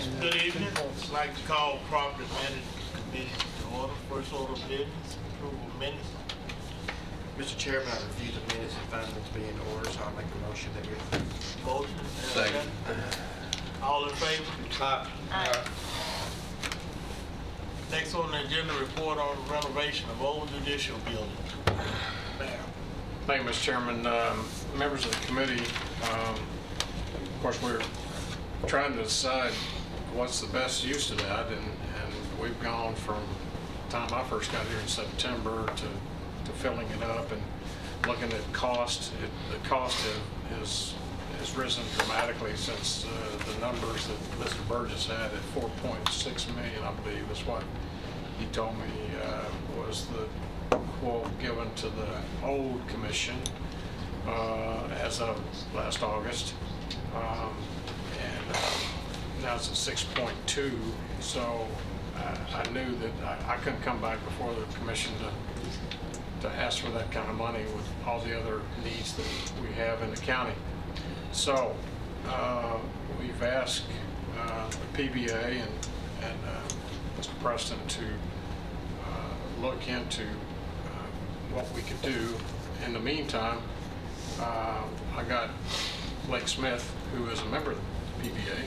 Good evening. I'd like to call Property Management Committee to order. First order of business, approval of minutes. Mr. Chairman, I reviewed the minutes and found them to be in order, so I'll make a motion that we approve. Motion. and a Second. All in favor? Aye. Next on the agenda, report on renovation of old judicial building. Thank you, Mr. Chairman. Members of the committee, of course, we're trying to decide what's the best use of that, and we've gone from the time I first got here in September to filling it up and looking at cost. The cost has risen dramatically since the numbers that Mr. Burgess had at 4.6 million, I believe, is what he told me was the quote given to the old commission as of last August. Now it's at 6.2, so I knew that I couldn't come back before the commission to ask for that kind of money with all the other needs that we have in the county. So we've asked the PBA and Mr. Preston to look into what we could do. In the meantime, I got Blake Smith, who is a member of the PBA.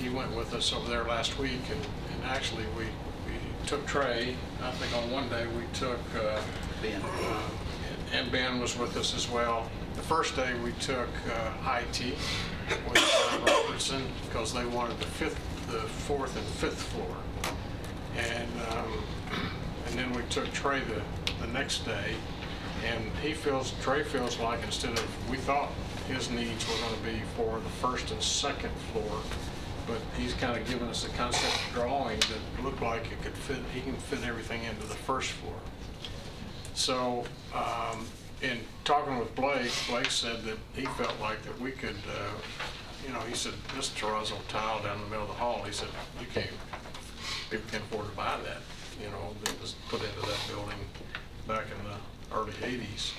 He went with us over there last week, and actually we took Trey. I think on one day we took Ben. And Ben was with us as well. The first day we took IT with Robertson because they wanted the fourth and fifth floor, and then we took Trey the next day, and Trey feels like we thought his needs were going to be for the first and second floor, but he's kind of given us a concept drawing that looked like it could fit. He can fit everything into the first floor. So in talking with Blake said that he felt like that we could, he said, this terrazzo tile down the middle of the hall, he said, people can't afford to buy that, that was put into that building back in the early 80s.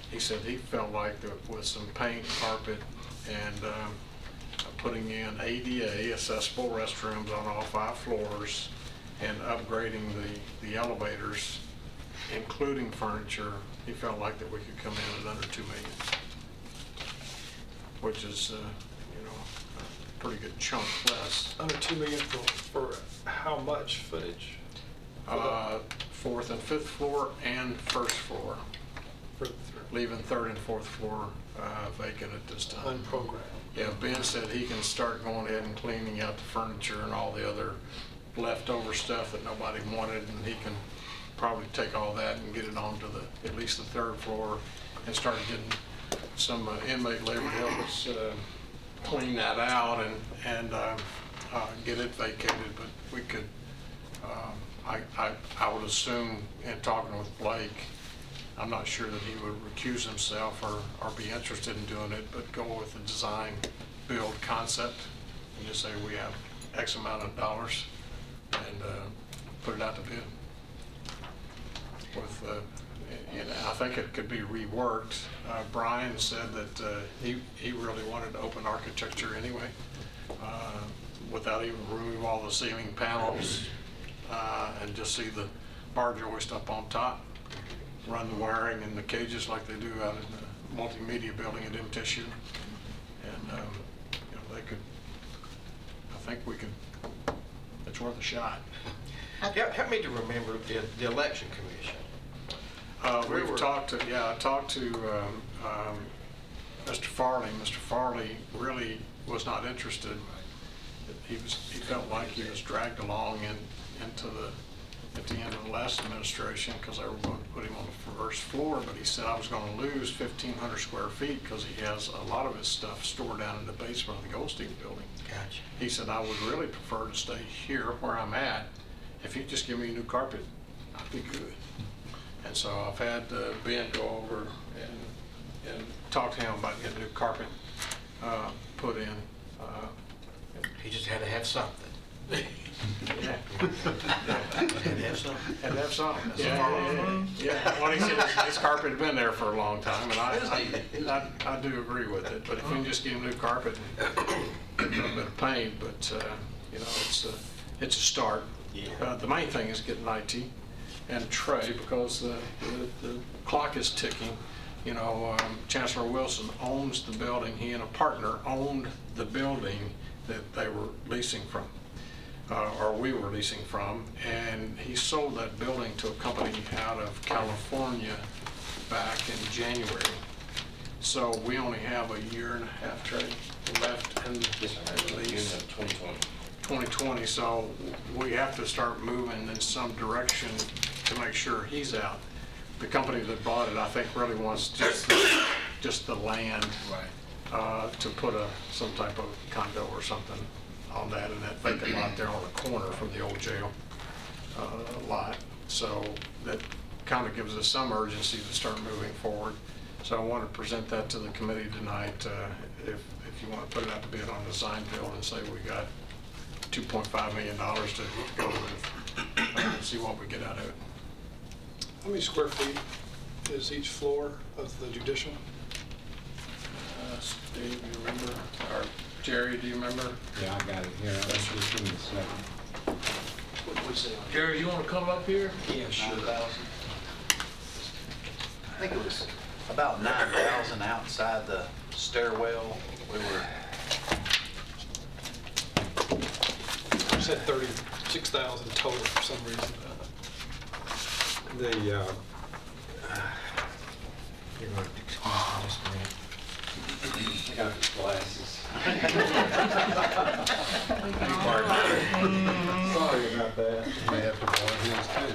He said he felt like that with some paint, carpet, and putting in ADA, accessible restrooms on all 5 floors, and upgrading the elevators, including furniture, he felt like that we could come in at under $2 million, which is, a pretty good chunk less. Under $2 million for how much footage? Fourth and fifth floor and first floor. Leaving third and fourth floor vacant at this time. Unprogrammed. Yeah, Ben said he can start going ahead and cleaning out the furniture and all the other leftover stuff that nobody wanted, and he can probably take all that and get it onto at least the third floor and start getting some inmate labor to help us clean that out and get it vacated. But we could, I would assume, in talking with Blake, I'm not sure that he would recuse himself or be interested in doing it, but go with the design build concept and just say we have X amount of dollars and put it out to bid. I think it could be reworked. Brian said that he really wanted to open architecture anyway, without even remove all the ceiling panels and just see the bar joist up on top. Run the wiring in the cages like they do out in the multimedia building at MTSU, and they could. I think we could. It's worth a shot. Help me to remember the election commission. We've talked to, I talked to Mr. Farley. Mr. Farley really was not interested. He felt like he was dragged along at the end of the last administration because they were going to put him on the first floor, but he said I was going to lose 1,500 square feet because he has a lot of his stuff stored down in the basement of the Goldstein building. Gotcha. He said I would really prefer to stay here where I'm at. If you just give me a new carpet, I'd be good. And so I've had Ben go over and talk to him about getting new carpet put in. He just had to have something. Yeah. Had to have something. Had to have something. Yeah. Well, he said his carpet had been there for a long time, and I do agree with it. But if you can just get him new carpet and a little bit of paint, but, you know, it's a start. The main thing is getting IT and Trey, because the clock is ticking. You know, Chancellor Wilson owns the building. He and a partner owned the building that they were leasing from, or we were leasing from, and he sold that building to a company out of California back in January. So we only have a year and a half, Trey, left in the lease. 2020, so we have to start moving in some direction to make sure he's out. The company that bought it, I think, really wants just the land, to put some type of condo or something on that, and that vacant lot there on the corner from the old jail lot. So that kind of gives us some urgency to start moving forward. So I want to present that to the committee tonight. If you want to put it out to bid on design build and say we got $2.5 million to go with, see what we get out of it. How many square feet is each floor of the judicial? Steve, you remember? Or Jerry, do you remember? Yeah, I got it here. Let's just give me a second. Jerry, you want to come up here? Yeah, sure. I think it was about 9,000 outside the stairwell. We were. You said 36,000 total for some reason. You're going to excuse me just a minute. I got the glasses. Sorry about that. May have to borrow his too.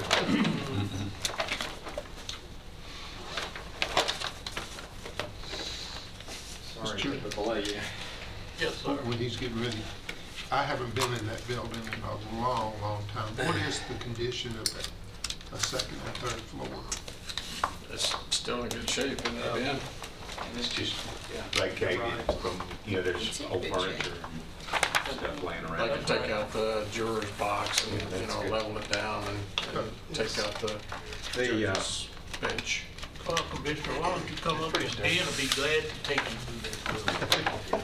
Sorry for the delay. Yes, sir. When he's getting ready, I haven't been in that building in a long, long time. What is the condition of that, a second and third floor? It's still in good shape, isn't it, Ben? And it's just vacated from, there's old furniture and stuff laying They around. can take out the juror's box and, level it down and take out the judge's bench. Commissioner, why don't you come up and Dan will be glad to take you through that.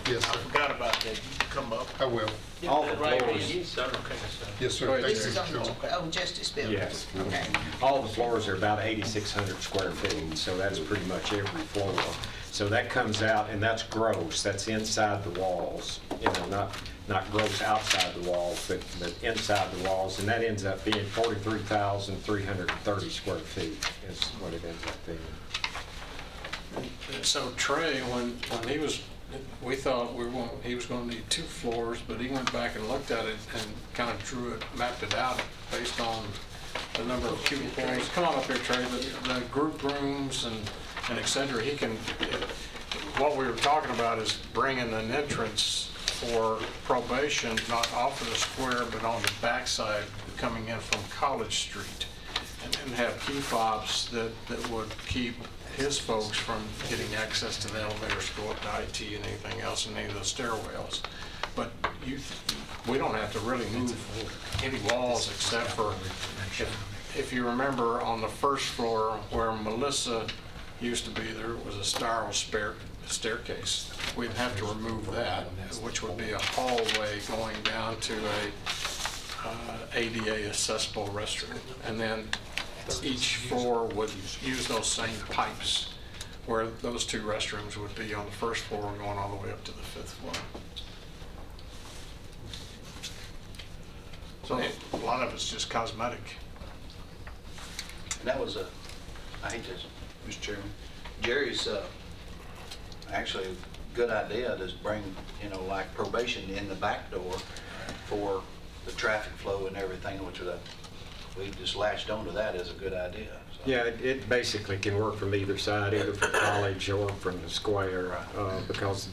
Yes, I sir. forgot about that. You can come up. I will. All the Right floors. in. Yes, sir. Go ahead, Thank This you, is on Mr. Chairman. the old Justice Building? Yes. Okay. All the floors are about 8,600 square feet, so that's pretty much every floor. So that comes out, and that's gross. That's inside the walls, not gross outside the walls, but inside the walls, and that ends up being 43,330 square feet is what it ends up being. So Trey, when we thought he was going to need 2 floors, but he went back and looked at it and kind of mapped it out based on the number of cubicles. Come on up here, Trey. The group rooms and et cetera. What we were talking about is bringing an entrance for probation, not off of the square, but on the backside, coming in from College Street, and have key fobs that would keep his folks from getting access to the elevators to go up to IT and anything else in any of the stairwells. But we don't have to really move any walls except for, if you remember on the first floor where Melissa used to be, there was a spiral staircase. We'd have to remove that, which would be a hallway going down to a ADA accessible restroom. And then each floor would use those same pipes, where those 2 restrooms would be on the first floor and going all the way up to the 5th floor. So a lot of it's just cosmetic. And that was I hate this, Mr. Chairman, Jerry's actually a good idea to bring, like probation in the back door for the traffic flow and everything, which we just latched onto that as a good idea. So. Yeah, it basically can work from either side, either from College or from the square, because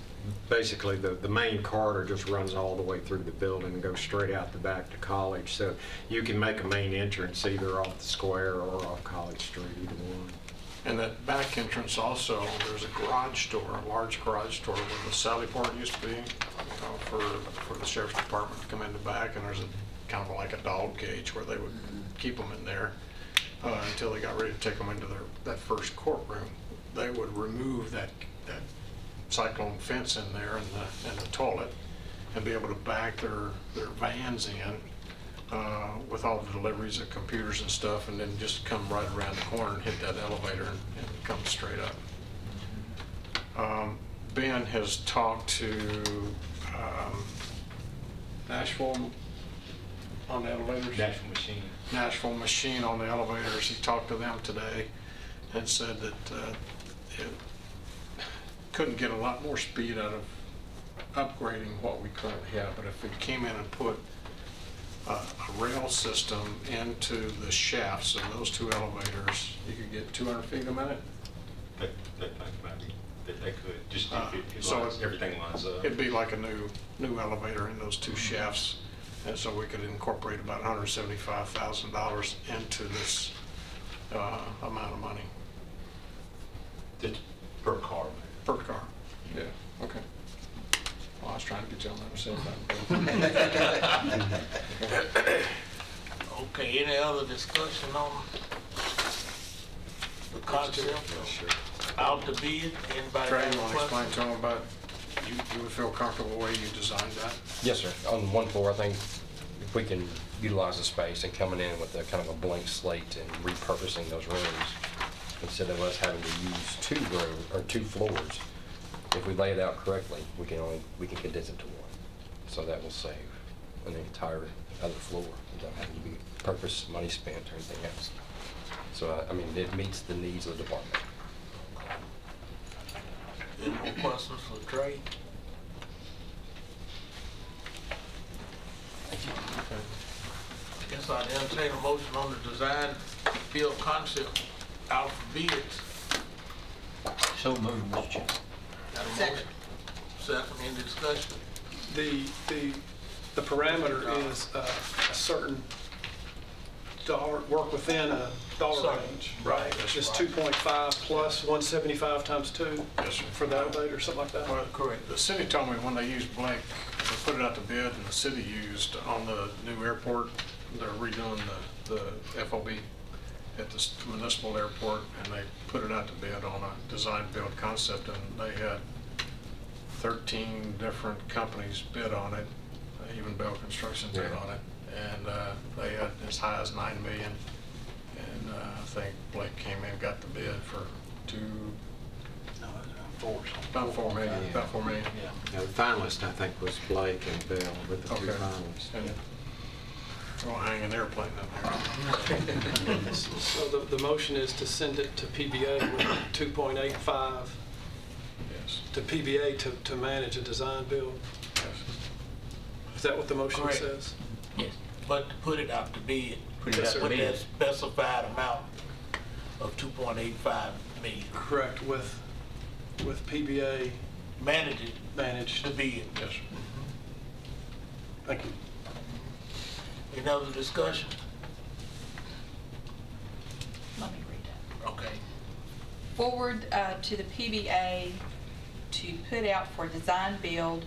basically the main corridor just runs all the way through the building and goes straight out the back to College. So you can make a main entrance either off the square or off College Street, either one. And that back entrance also, there's a garage door, a large garage door where the Sally Port used to be, for the sheriff's department to come in the back, and there's a kind of like a dog cage where they would keep them in there until they got ready to take them into that first courtroom. They would remove that cyclone fence in there and the toilet, and be able to back their vans in with all the deliveries of computers and stuff, and then just come right around the corner and hit that elevator and come straight up. Ben has talked to Nashville on the elevators. Nashville Machine on the elevators. He talked to them today and said that it couldn't get a lot more speed out of upgrading what we currently have, but if we came in and put a rail system into the shafts of those two elevators, you could get 200 feet a minute. They could, just if So everything lines up. It'd be like a new elevator in those two shafts, and so we could incorporate about $175,000 into this amount of money It's per car. per car. Yeah. Okay. Well, I was trying to get you on the other side. Okay, any other discussion on the concept? Out to bid, anybody Trey, have you a want to explain question? to them about, you would feel comfortable the way you designed that? Yes, sir. On one floor, I think if we can utilize the space and coming in with a kind of a blank slate and repurposing those rooms, instead of us having to use two floors, if we lay it out correctly, we can condense it to one. So that will save an entire other floor without having to be purpose money spent or anything else. So, I mean, it meets the needs of the department. Any more questions for Trey? I guess I'd entertain a motion on the design build concept out for bids. So moved, Mr. Chairman. Got a motion? Second, any discussion? The parameter is a certain dollar, work within a dollar Sorry. range. Right. It's 2.5 plus 175 times 2 Yes, sir. for the elevator, something like that. Well, correct. The city told me when they used Blake, they put it out to bid, and the city used on the new airport, they're redoing the FOB at the municipal airport, and they put it out to bid on a design build concept, and they had 13 different companies bid on it, even Bell Construction bid on it, and they had as high as $9 million, and I think Blake came in and got the bid for about $4 million. About $4 million. Yeah. Now, the finalist, I think, was Blake and Bell with the two Okay. finalists. And we'll hang an airplane up there. So the motion is to send it to PBA with 2.85 Yes. to PBA to manage a design build. Yes. Is that what the motion Correct. says? Yes. But to put it out to bid. Put it out to With bid. that specified amount of 2.85 million. Correct, with PBA Manage it managed. to bid. Yes. Thank you. Any other discussion? Let me read it. Okay. Forward to the PBA to put out for design build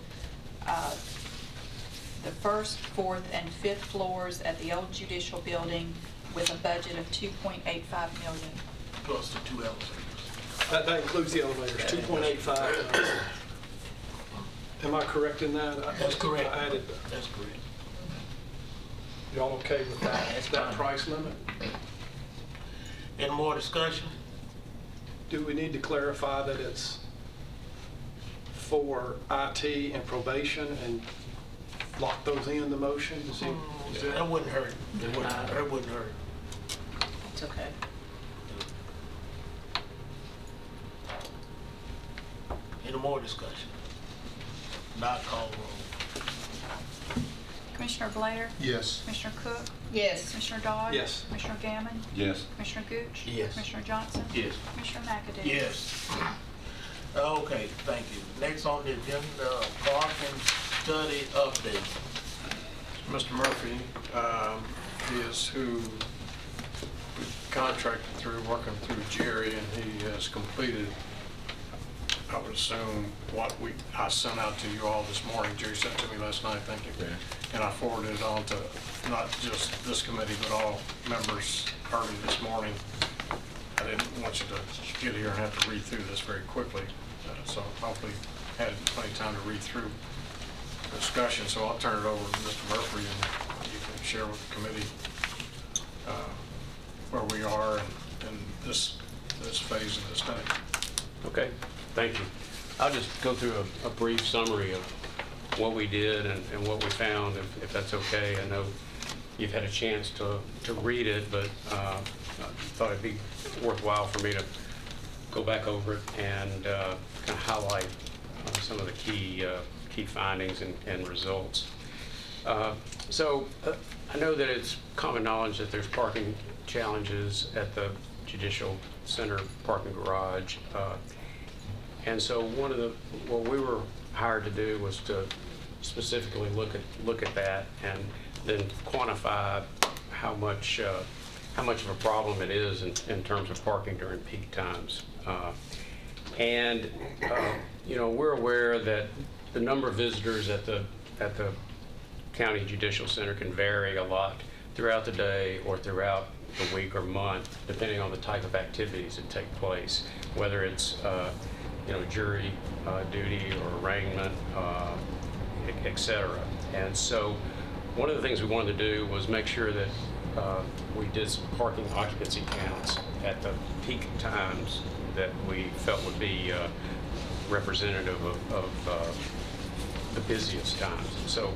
the first, fourth, and fifth floors at the old judicial building with a budget of $2.85 million. Plus the two elevators. That includes the elevators, 2.85. Am I correct in that? That's correct. I added, That's correct. y'all okay with that? That's That fine. price limit? Any more discussion? Do we need to clarify that it's for IT and probation and lock those in the motion? Is That wouldn't hurt. That wouldn't hurt. It's okay. Any more discussion? Not call roll. Commissioner Blair? Yes. Commissioner Cook? Yes. Commissioner Dodd? Yes. Commissioner Gammon? Yes. Commissioner Gooch? Yes. Commissioner Johnson? Yes. Commissioner McAdoo? Yes. Okay, thank you. Next on the agenda, parking study update. Mr. Murphy is who we contracted through, working through Jerry, and he has completed, I would assume, what I sent out to you all this morning. Jerry sent it to me last night, thank you. Yeah. And I forwarded it on to not just this committee, but all members early this morning. I didn't want you to get here and have to read through this very quickly, so hopefully had plenty of time to read through discussion, so I'll turn it over to Mr. Murphy, and you can share with the committee where we are in this phase of the study. Okay, thank you. I'll just go through a brief summary of what we did and what we found, if that's okay. I know you've had a chance to read it, but I thought it'd be worthwhile for me to go back over it and kind of highlight some of the key findings and results. So I know that it's common knowledge that there's parking challenges at the Judicial Center parking garage. And so what we were hired to do was to specifically look at that and then quantify how much of a problem it is in terms of parking during peak times. You know, we're aware that the number of visitors at the County Judicial Center can vary a lot throughout the day or throughout the week or month, depending on the type of activities that take place, whether it's you know, jury duty or arraignment, et cetera. And so one of the things we wanted to do was make sure that we did some parking occupancy counts at the peak times that we felt would be representative of the busiest times. So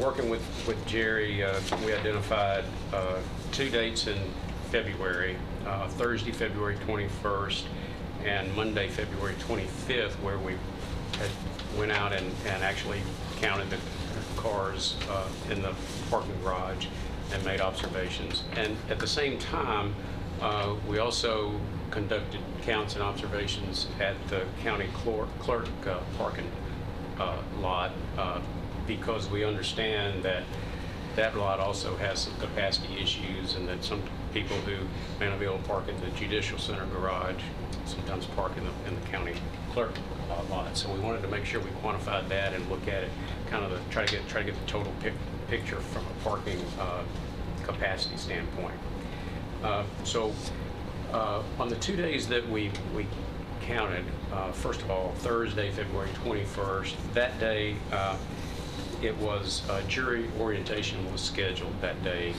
working with Jerry, we identified 2 dates in February, Thursday, February 21st, and Monday, February 25th, where we went out and actually counted the cars in the parking garage and made observations. And at the same time, we also conducted counts and observations at the county clerk parking lot because we understand that that lot also has some capacity issues, and that some people who may not be able to park in the Judicial Center garage sometimes park in the county clerk lot. So we wanted to make sure we quantified that and look at it, kind of try to get the total picture from a parking capacity standpoint. So on the 2 days that we counted, first of all, Thursday, February 21st, that day it was jury orientation was scheduled that day,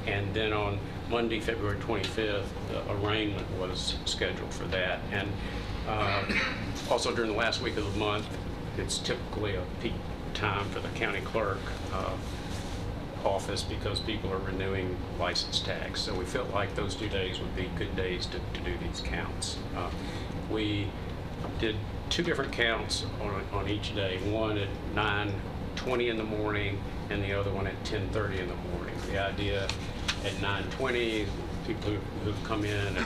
and then on Monday, February 25th, the arraignment was scheduled for that. And also during the last week of the month, it's typically a peak time for the county clerk office because people are renewing license tags. So we felt like those 2 days would be good days to do these counts. We did 2 different counts on each day, one at 9:20 in the morning and the other one at 10:30 in the morning. The idea at 9:20, people who've come in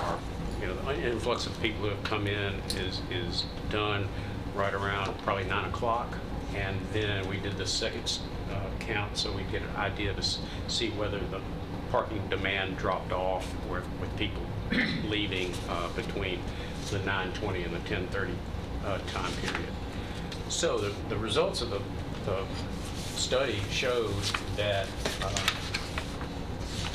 are you know, the influx of people who have come in is done right around probably 9 o'clock, and then we did the second count so we get an idea to see whether the parking demand dropped off with people leaving between the 9:20 and the 10:30 time period. So the results of the study showed that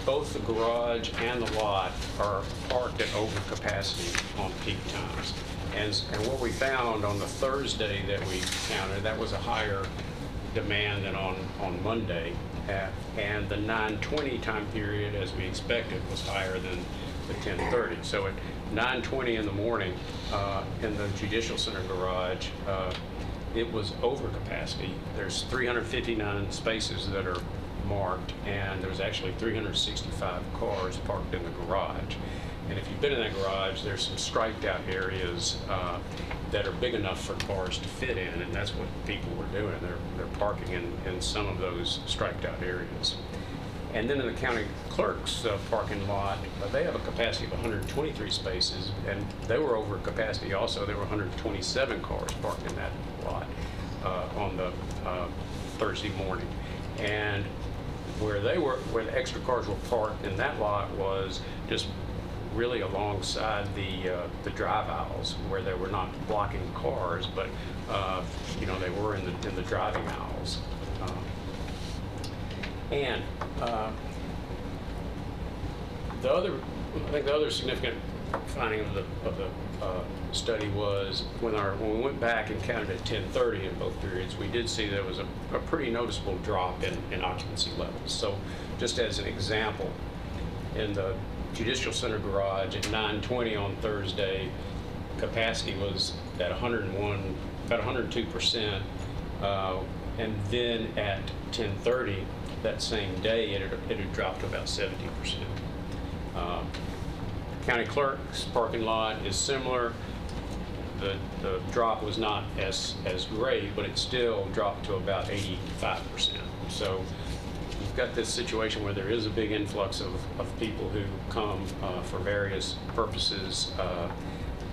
both the garage and the lot are parked at overcapacity on peak times. And what we found on the Thursday that we counted, that was a higher demand than on Monday. And the 9:20 time period, as we expected, was higher than the 10:30. So at 9:20 in the morning in the Judicial Center garage, it was over capacity. There's 359 spaces that are marked, and there's actually 365 cars parked in the garage. And if you've been in that garage, there's some striped out areas that are big enough for cars to fit in, and that's what people were doing. They're parking in some of those striped out areas. And then in the county clerk's parking lot, they have a capacity of 123 spaces, and they were over capacity also. There were 127 cars parked in that lot on the Thursday morning. And where the extra cars were parked in that lot was just really alongside the drive aisles, where they were not blocking cars, but you know, they were in the driving aisles. And I think the other significant finding of the study was when we went back and counted at 10:30 in both periods, we did see there was a pretty noticeable drop in occupancy levels. So just as an example, in the Judicial Center garage at 9:20 on Thursday, capacity was at 101, about 102%, and then at 10:30 that same day it had dropped to about 70%. County clerk's parking lot is similar. The drop was not as great, but it still dropped to about 85%. So you've got this situation where there is a big influx of people who come for various purposes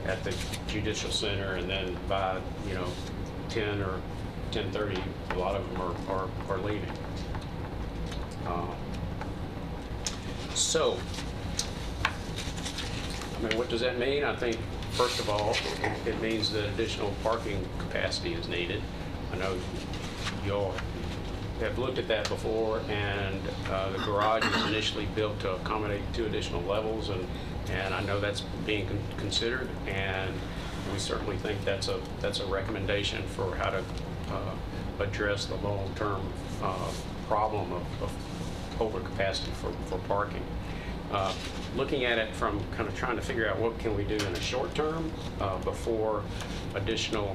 at the Judicial Center, and then by 10 or 10:30, a lot of them are leaving. So, I mean, what does that mean? I think, first of all, it means that additional parking capacity is needed. I know you all have looked at that before, and the garage was initially built to accommodate 2 additional levels, and I know that's being considered, and we certainly think that's a recommendation for how to address the long-term problem of overcapacity for parking. Looking at it from kind of trying to figure out what can we do in the short term before additional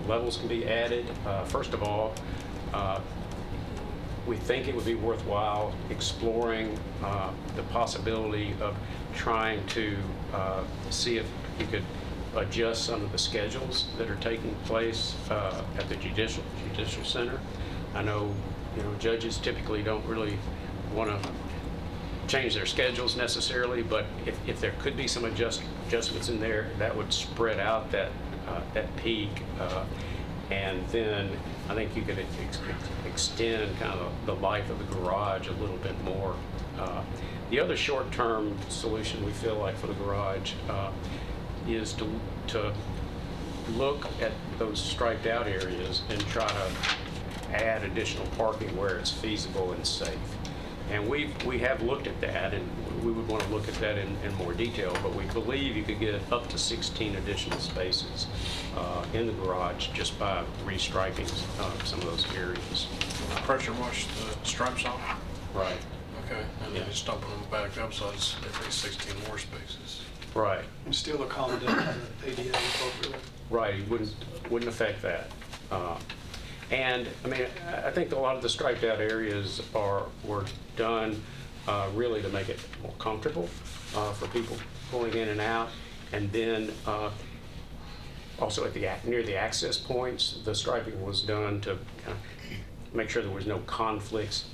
levels can be added. First of all, we think it would be worthwhile exploring the possibility of trying to see if you could adjust some of the schedules that are taking place at the Judicial Center. I know, judges typically don't really want to change their schedules necessarily, but if there could be some adjustments in there, that would spread out that peak, and then I think you could extend kind of the life of the garage a little bit more. The other short-term solution we feel like for the garage is to look at those striped out areas and try to add additional parking where it's feasible and safe. And we have looked at that, and we would want to look at that in more detail, but we believe you could get up to 16 additional spaces in the garage just by restriping some of those areas. Pressure wash the stripes off? Right. Okay, and then just open them back up, so it's at least 16 more spaces. Right. And still accommodate the ADA appropriately. Right, it wouldn't affect that. And I mean, I think a lot of the striped out areas were done really to make it more comfortable for people pulling in and out. And then also near the access points, the striping was done to kind of make sure there was no conflicts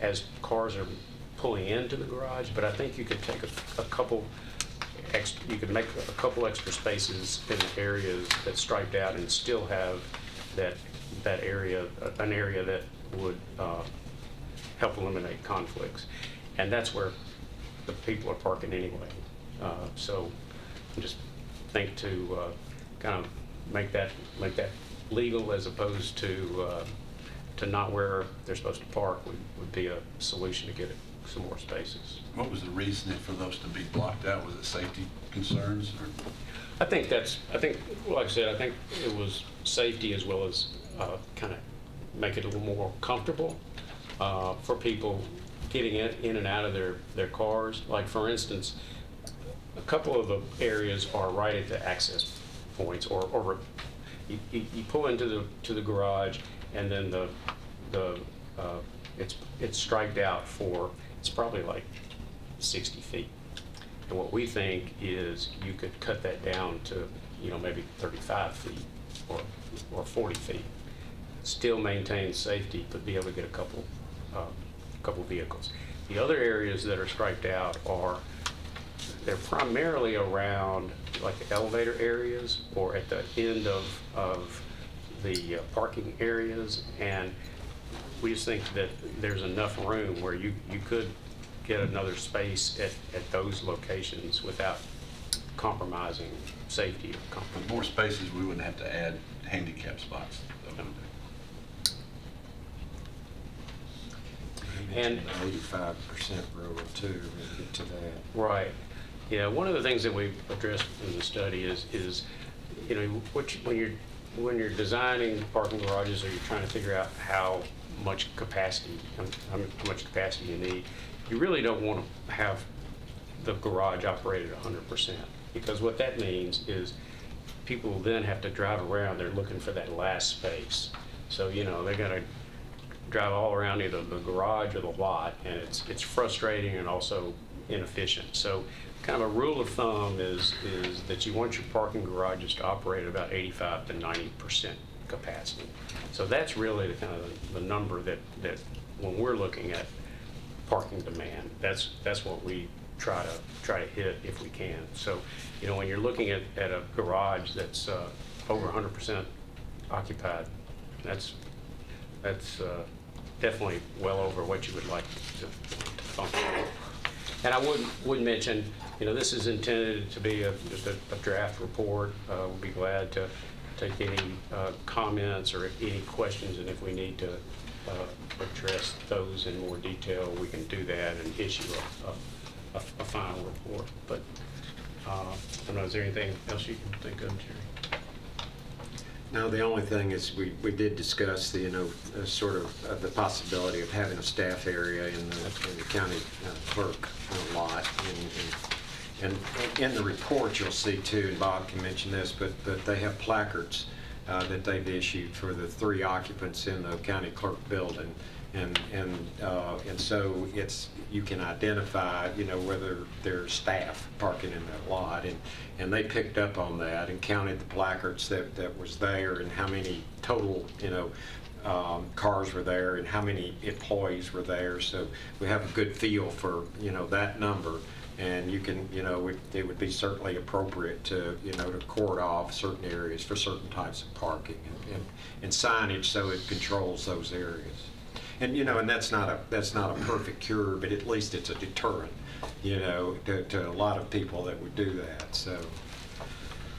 as cars are pulling into the garage. But I think you could take you could make a couple extra spaces in the areas that striped out and still have that area, an area that would help eliminate conflicts. And that's where the people are parking anyway. So I just think to kind of make that legal as opposed to not where they're supposed to park would be a solution to get some more spaces. What was the reasoning for those to be blocked out? Was it safety concerns? Or? I think, like I said, I think it was safety as well as kind of make it a little more comfortable for people getting in and out of their cars. Like, for instance, a couple of the areas are right at the access points, or you pull into the garage, and then it's striped out for, it's probably like 60 feet. And what we think is you could cut that down to, maybe 35 feet or 40 feet. Still maintain safety, but be able to get a couple vehicles. The other areas that are striped out they're primarily around like the elevator areas or at the end of the parking areas, and we just think that there's enough room where you could get another space at those locations without compromising safety. With more spaces, we wouldn't have to add handicap spots. And 85% rural too, we'll get to that. Right. Yeah, one of the things that we've addressed in the study is you know, when you're designing parking garages, or you're trying to figure out how much capacity you need, you really don't want to have the garage operated 100%, because what that means is people then have to drive around. They're looking for that last space. So, you know, they're going to drive all around either the garage or the lot, and it's frustrating and also inefficient. So kind of a rule of thumb is that you want your parking garages to operate at about 85 to 90% capacity. So that's really the kind of the number that when we're looking at parking demand, that's what we try to hit if we can. So, you know, when you're looking at a garage that's over 100% occupied, that's definitely well over what you would like to function. And I would mention, you know, this is intended to be just a draft report. We'll be glad to take any comments or any questions, and if we need to address those in more detail, we can do that and issue a final report. But I don't know, is there anything else you can think of, Jerry? No, the only thing is we did discuss the, you know, sort of the possibility of having a staff area in the county clerk lot. And in the report you'll see too, and Bob can mention this, but they have placards that they've issued for the 3 occupants in the county clerk building. And so you can identify, you know, whether there's staff parking in that lot, and they picked up on that and counted the placards that was there, and how many total, you know, cars were there and how many employees were there. So we have a good feel for, you know, that number, and you can, you know, it would be certainly appropriate to, you know, to cordon off certain areas for certain types of parking and signage so it controls those areas. And, you know, and that's not a perfect cure, but at least it's a deterrent, you know, to a lot of people that would do that. So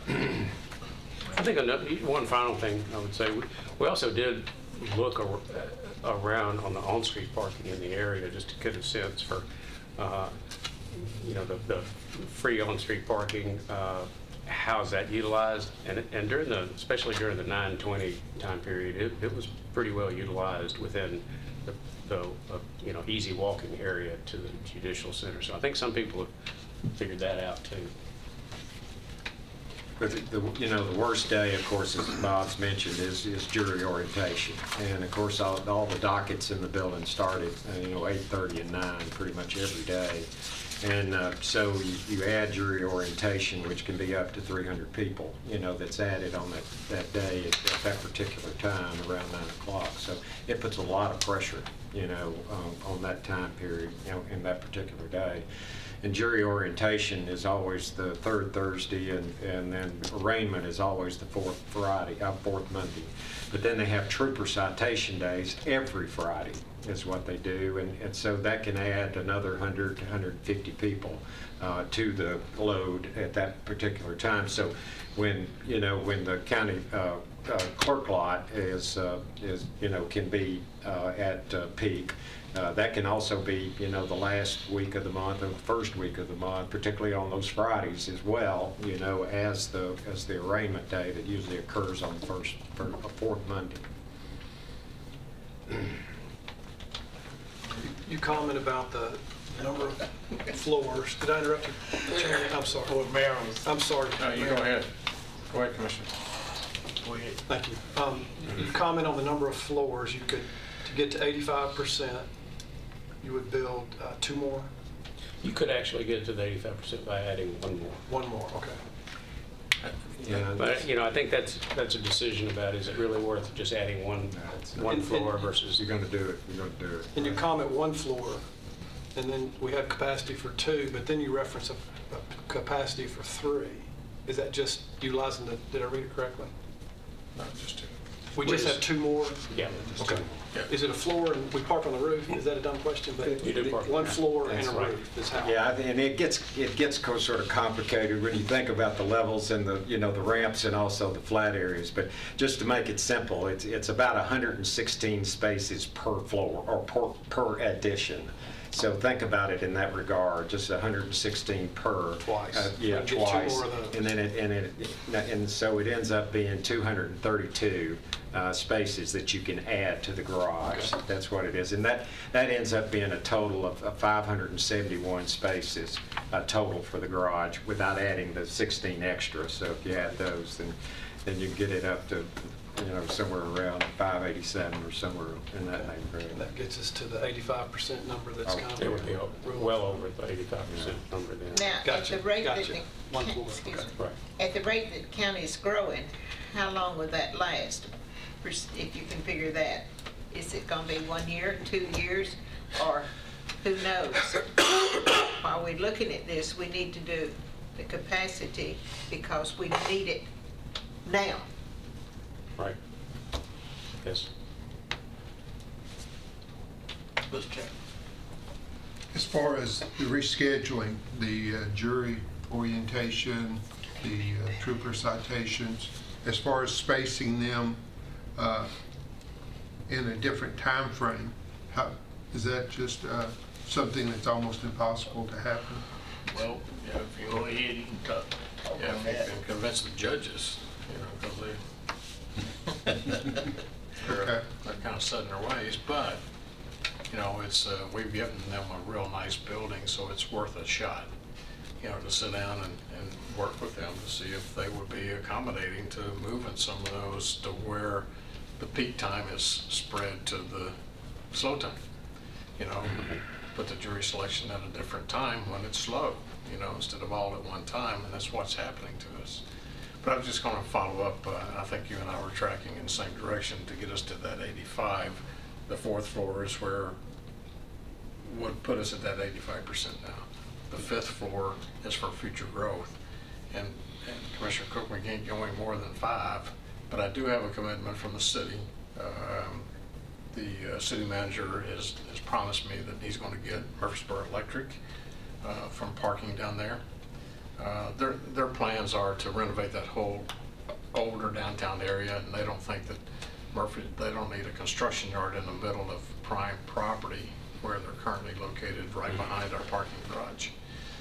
I think one final thing I would say, we also did look around on the on-street parking in the area just to get a sense for, you know, the free on-street parking, how's that utilized, and during especially during the 9/20 time period, it was pretty well utilized within the you know, easy walking area to the Judicial Center. So I think some people have figured that out too. But you know, the worst day, of course, as Bob's mentioned, is jury orientation, and of course all the dockets in the building started, you know, 8:30 and 9 pretty much every day. And so you add jury orientation, which can be up to 300 people, you know, that's added on that day at that particular time around 9 o'clock. So it puts a lot of pressure, you know, on that time period, you know, in that particular day. And jury orientation is always the 3rd Thursday, and then arraignment is always the 4th Monday. But then they have trooper citation days every Friday is what they do, and so that can add another 100 to 150 people to the load at that particular time. So when, you know, when the county clerk lot is you know, can be at peak, that can also be, you know, the last week of the month or the first week of the month, particularly on those Fridays as well, you know, as the arraignment day that usually occurs on the 4th Monday. You comment about the number of floors. Did I interrupt you, Chairman? I'm sorry. Well, Mayor, I'm sorry. No, you go ahead. Go ahead, Commissioner. go ahead. Thank you. You comment on the number of floors. You could, to get to 85%, you would build 2 more? You could actually get to the 85% by adding 1 more. 1 more, okay. Yeah, But, you know, I think that's a decision about, is it really worth just adding one floor versus... you're going to do it. You're going to do it. And you comment 1 floor, and then we have capacity for 2, but then you reference a capacity for 3. Is that just utilizing the, did I read it correctly? No, just 2. We just have 2 more? Yeah. Okay. Yeah. Is it a floor and we park on the roof? Is that a dumb question? But You do park. 1 floor and That's a right. roof is how. Yeah, and it gets sort of complicated when you think about the levels and the, you know, the ramps and also the flat areas. But just to make it simple, it's about 116 spaces per floor or per addition. So think about it in that regard, just 116 per. Twice. Yeah, Get two twice. more of those. And then and so it ends up being 232 spaces that you can add to the garage. Okay. That's what it is. And that ends up being a total of 571 spaces total for the garage without adding the 16 extra. So if you add those, then you get it up to, somewhere around 587 or somewhere in that neighborhood. And that gets us to the 85% number that's kind of. It would be well over the 85% number then. Now, at Gotcha, the rate that gotcha. the, One floor, excuse okay. me, Right. at the rate that the county is growing, how long will that last? If you can figure that, is it gonna be 1 year, 2 years, or who knows? While we're looking at this, we need to do the capacity because we need it now. Right. Yes. Mr. Chairman. As far as the rescheduling, the jury orientation, the trooper citations, as far as spacing them in a different time frame, is that just something that's almost impossible to happen? Well, if you go ahead, you can talk. Yeah, if you can convince the judges, because they're kind of set in their ways, but, it's, we've given them a real nice building, so it's worth a shot, to sit down and work with them to see if they would be accommodating to moving some of those to where the peak time is spread to the slow time. Put the jury selection at a different time when it's slow, instead of all at one time, and that's what's happening to us. But I was just going to follow up. I think you and I were tracking in the same direction to get us to that 85. The fourth floor is where would put us at that 85% now. The fifth floor is for future growth. And Commissioner Cook, we can't go any more than 5, but I do have a commitment from the city. The city manager has promised me that he's going to get Murfreesboro Electric from parking down there. Their plans are to renovate that whole older downtown area, and they don't think that they don't need a construction yard in the middle of prime property where they're currently located right behind our parking garage.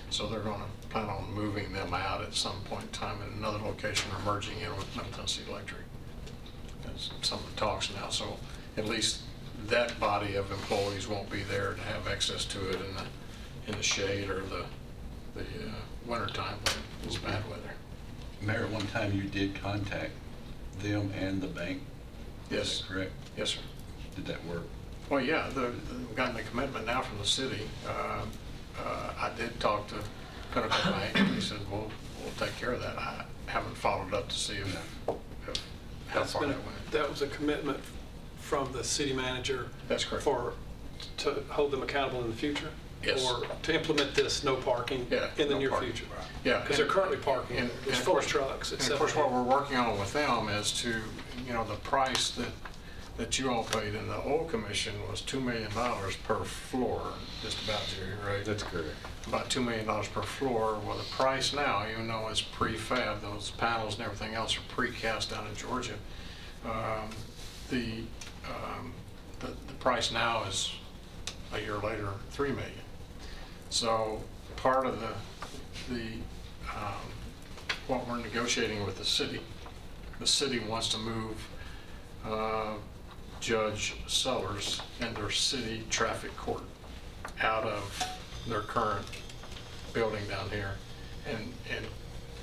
So they're going to plan on moving them out at some point in time in another location or merging in with Middle Tennessee Electric. That's some of the talks now. So at least that body of employees won't be there to have access to it in the shade or the winter time when it's bad weather. Mayor, at one time you did contact them and the bank. Yes. Is that correct? Yes, sir. Did that work? Well, yeah, we've gotten a commitment now from the city. I did talk to Pinnacle Bank, and they said, we'll take care of that. I haven't followed up to see how far that went. That was a commitment from the city manager. That's correct. To hold them accountable in the future? Yes. Or to implement this no parking in the no near parking. future? Yeah. Because they're currently parking, it's full of trucks. And of course, what we're working on with them is to, the price that you all paid in the oil commission was $2 million per floor, just about, Jerry, right? That's correct. About $2 million per floor. Well, the price now, even though it's prefab, those panels and everything else are precast down in Georgia, the price now is, a year later, $3 million. So part of what we're negotiating with the city wants to move Judge Sellers and their city traffic court out of their current building down here, and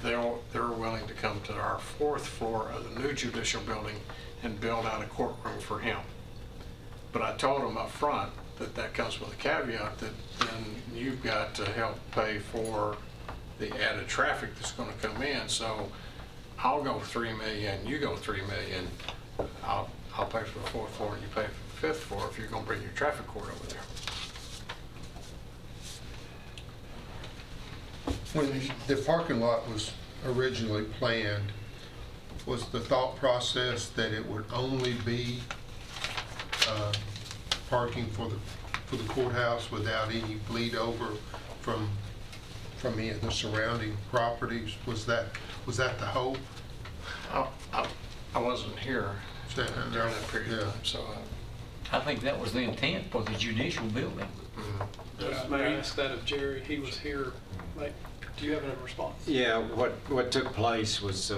they're willing to come to our fourth floor of the new judicial building and build out a courtroom for him. But I told them up front that comes with a caveat that then you've got to help pay for the added traffic that's going to come in. So I'll go $3 million, you go $3 million. I'll pay for the fourth floor and you pay for the fifth floor if you're going to bring your traffic court over there. When the parking lot was originally planned, was the thought process that it would only be parking for the courthouse without any bleed over from the surrounding properties? Was that the hope? I wasn't here during that period of time, so I think that was the intent for the judicial building. I asked that of Jerry. He was here. Like, do you have a response? Yeah, what took place was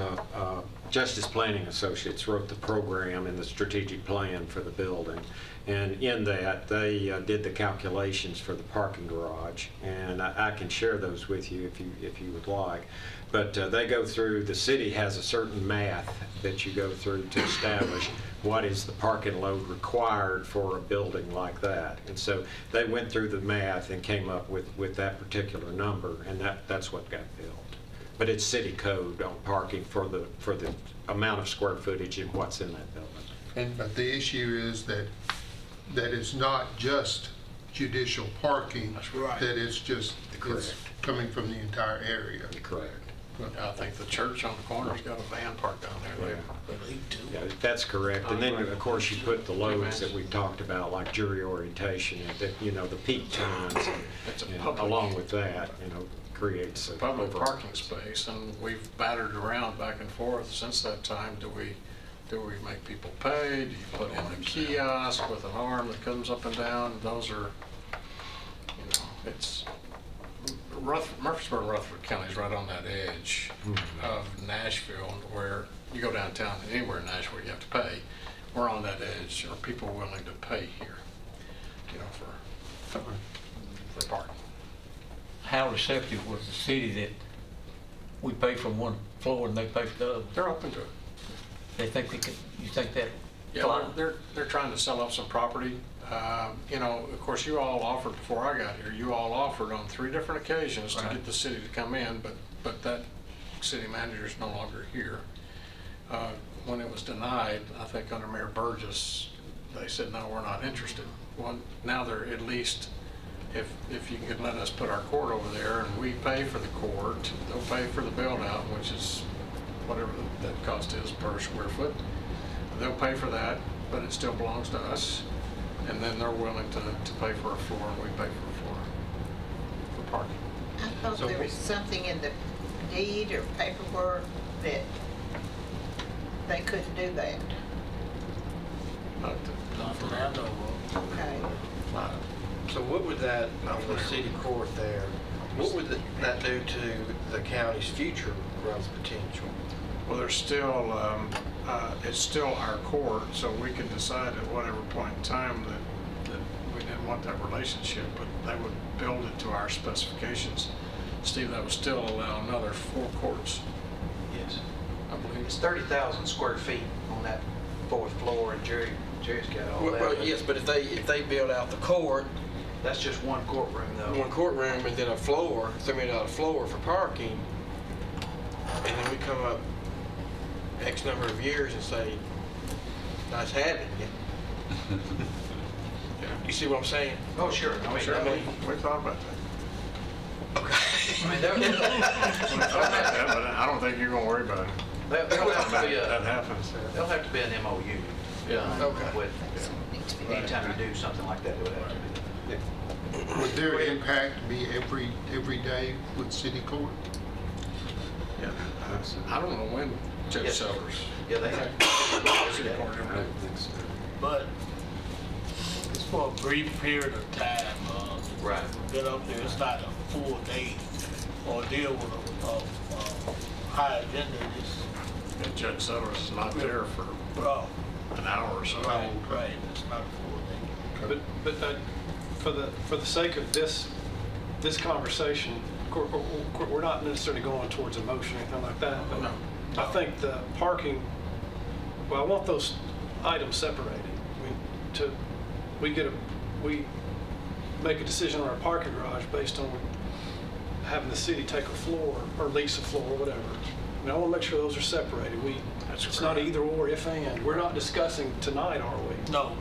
Justice Planning Associates wrote the program and the strategic plan for the building. And in that, they did the calculations for the parking garage. And I can share those with you if you would like. But they go through, the city has a certain math that you go through to establish what is the parking load required for a building like that. And so they went through the math and came up with that particular number, and that's what got built. But it's city code on parking for the amount of square footage and what's in that building. But the issue is that it's not just judicial parking. That's right. That it's just, it's coming from the entire area. Correct. I think the church on the corner's got a van parked down there. Yeah, that's correct. And then, of course, you put the loads that we've talked about, like jury orientation, and the peak times, and along with that, creates a public parking space, and we've battered around back and forth since that time. Do we make people pay? Do you put in a kiosk with an arm that comes up and down? Those are, it's Murfreesboro and Rutherford County is right on that edge of Nashville, where you go downtown and anywhere in Nashville you have to pay. We're on that edge. Are people willing to pay here, for parking? How receptive was the city that we pay for one floor and they pay for the other? They're open to it. They think they could, you think that? Yeah, they're trying to sell off some property. Of course, you all offered before I got here. You all offered on 3 different occasions to get the city to come in, but that city manager is no longer here. When it was denied, I think under Mayor Burgess, they said no, we're not interested. Well, now they're at least, if you could let us put our court over there and we pay for the court, they'll pay for the build out, which is whatever that cost is per square foot. They'll pay for that, but it still belongs to us. And then they're willing to pay for a floor, and we pay for a floor for parking. I thought there was something in the deed or paperwork that they couldn't do that. Not from that over. Okay. So what would that, on the city court there, what would that do to the county's future growth potential? Well, there's still, it's still our court, so we can decide at whatever point in time that we didn't want that relationship, but they would build it to our specifications. Steve, that would still allow another 4 courts. Yes. I believe. It's 30,000 square feet on that 4th floor, and Jerry's got all that. Well, yes, but if they build out the court, that's just one courtroom, though. One courtroom and then a floor, $30 floor for parking, and then we come up X number of years and say, nice having you. You see what I'm saying? Oh, sure. We thought about that. Okay. I mean, but I don't think you're going to worry about it. There'll have to be that happens. There'll have to be an MOU. Yeah. Okay. With, anytime you do something like that, it would have to be. Would their impact be every day with city court? Yeah. I don't know when Judge Sellers. Yeah, they have. City court every day. But it's for a brief period of time. Right. Get up there, it's not a full day ordeal with a high agenda. And Judge Sellers is not there for an hour or so. Right, it's not a full day. But for the sake of this conversation, we're not necessarily going towards a motion or anything like that. But no. I think the parking. Well, I want those items separated. We make a decision on our parking garage based on having the city take a floor or lease a floor or whatever. And I want to make sure those are separated. It's not either or, if and. We're not discussing tonight, are we? No.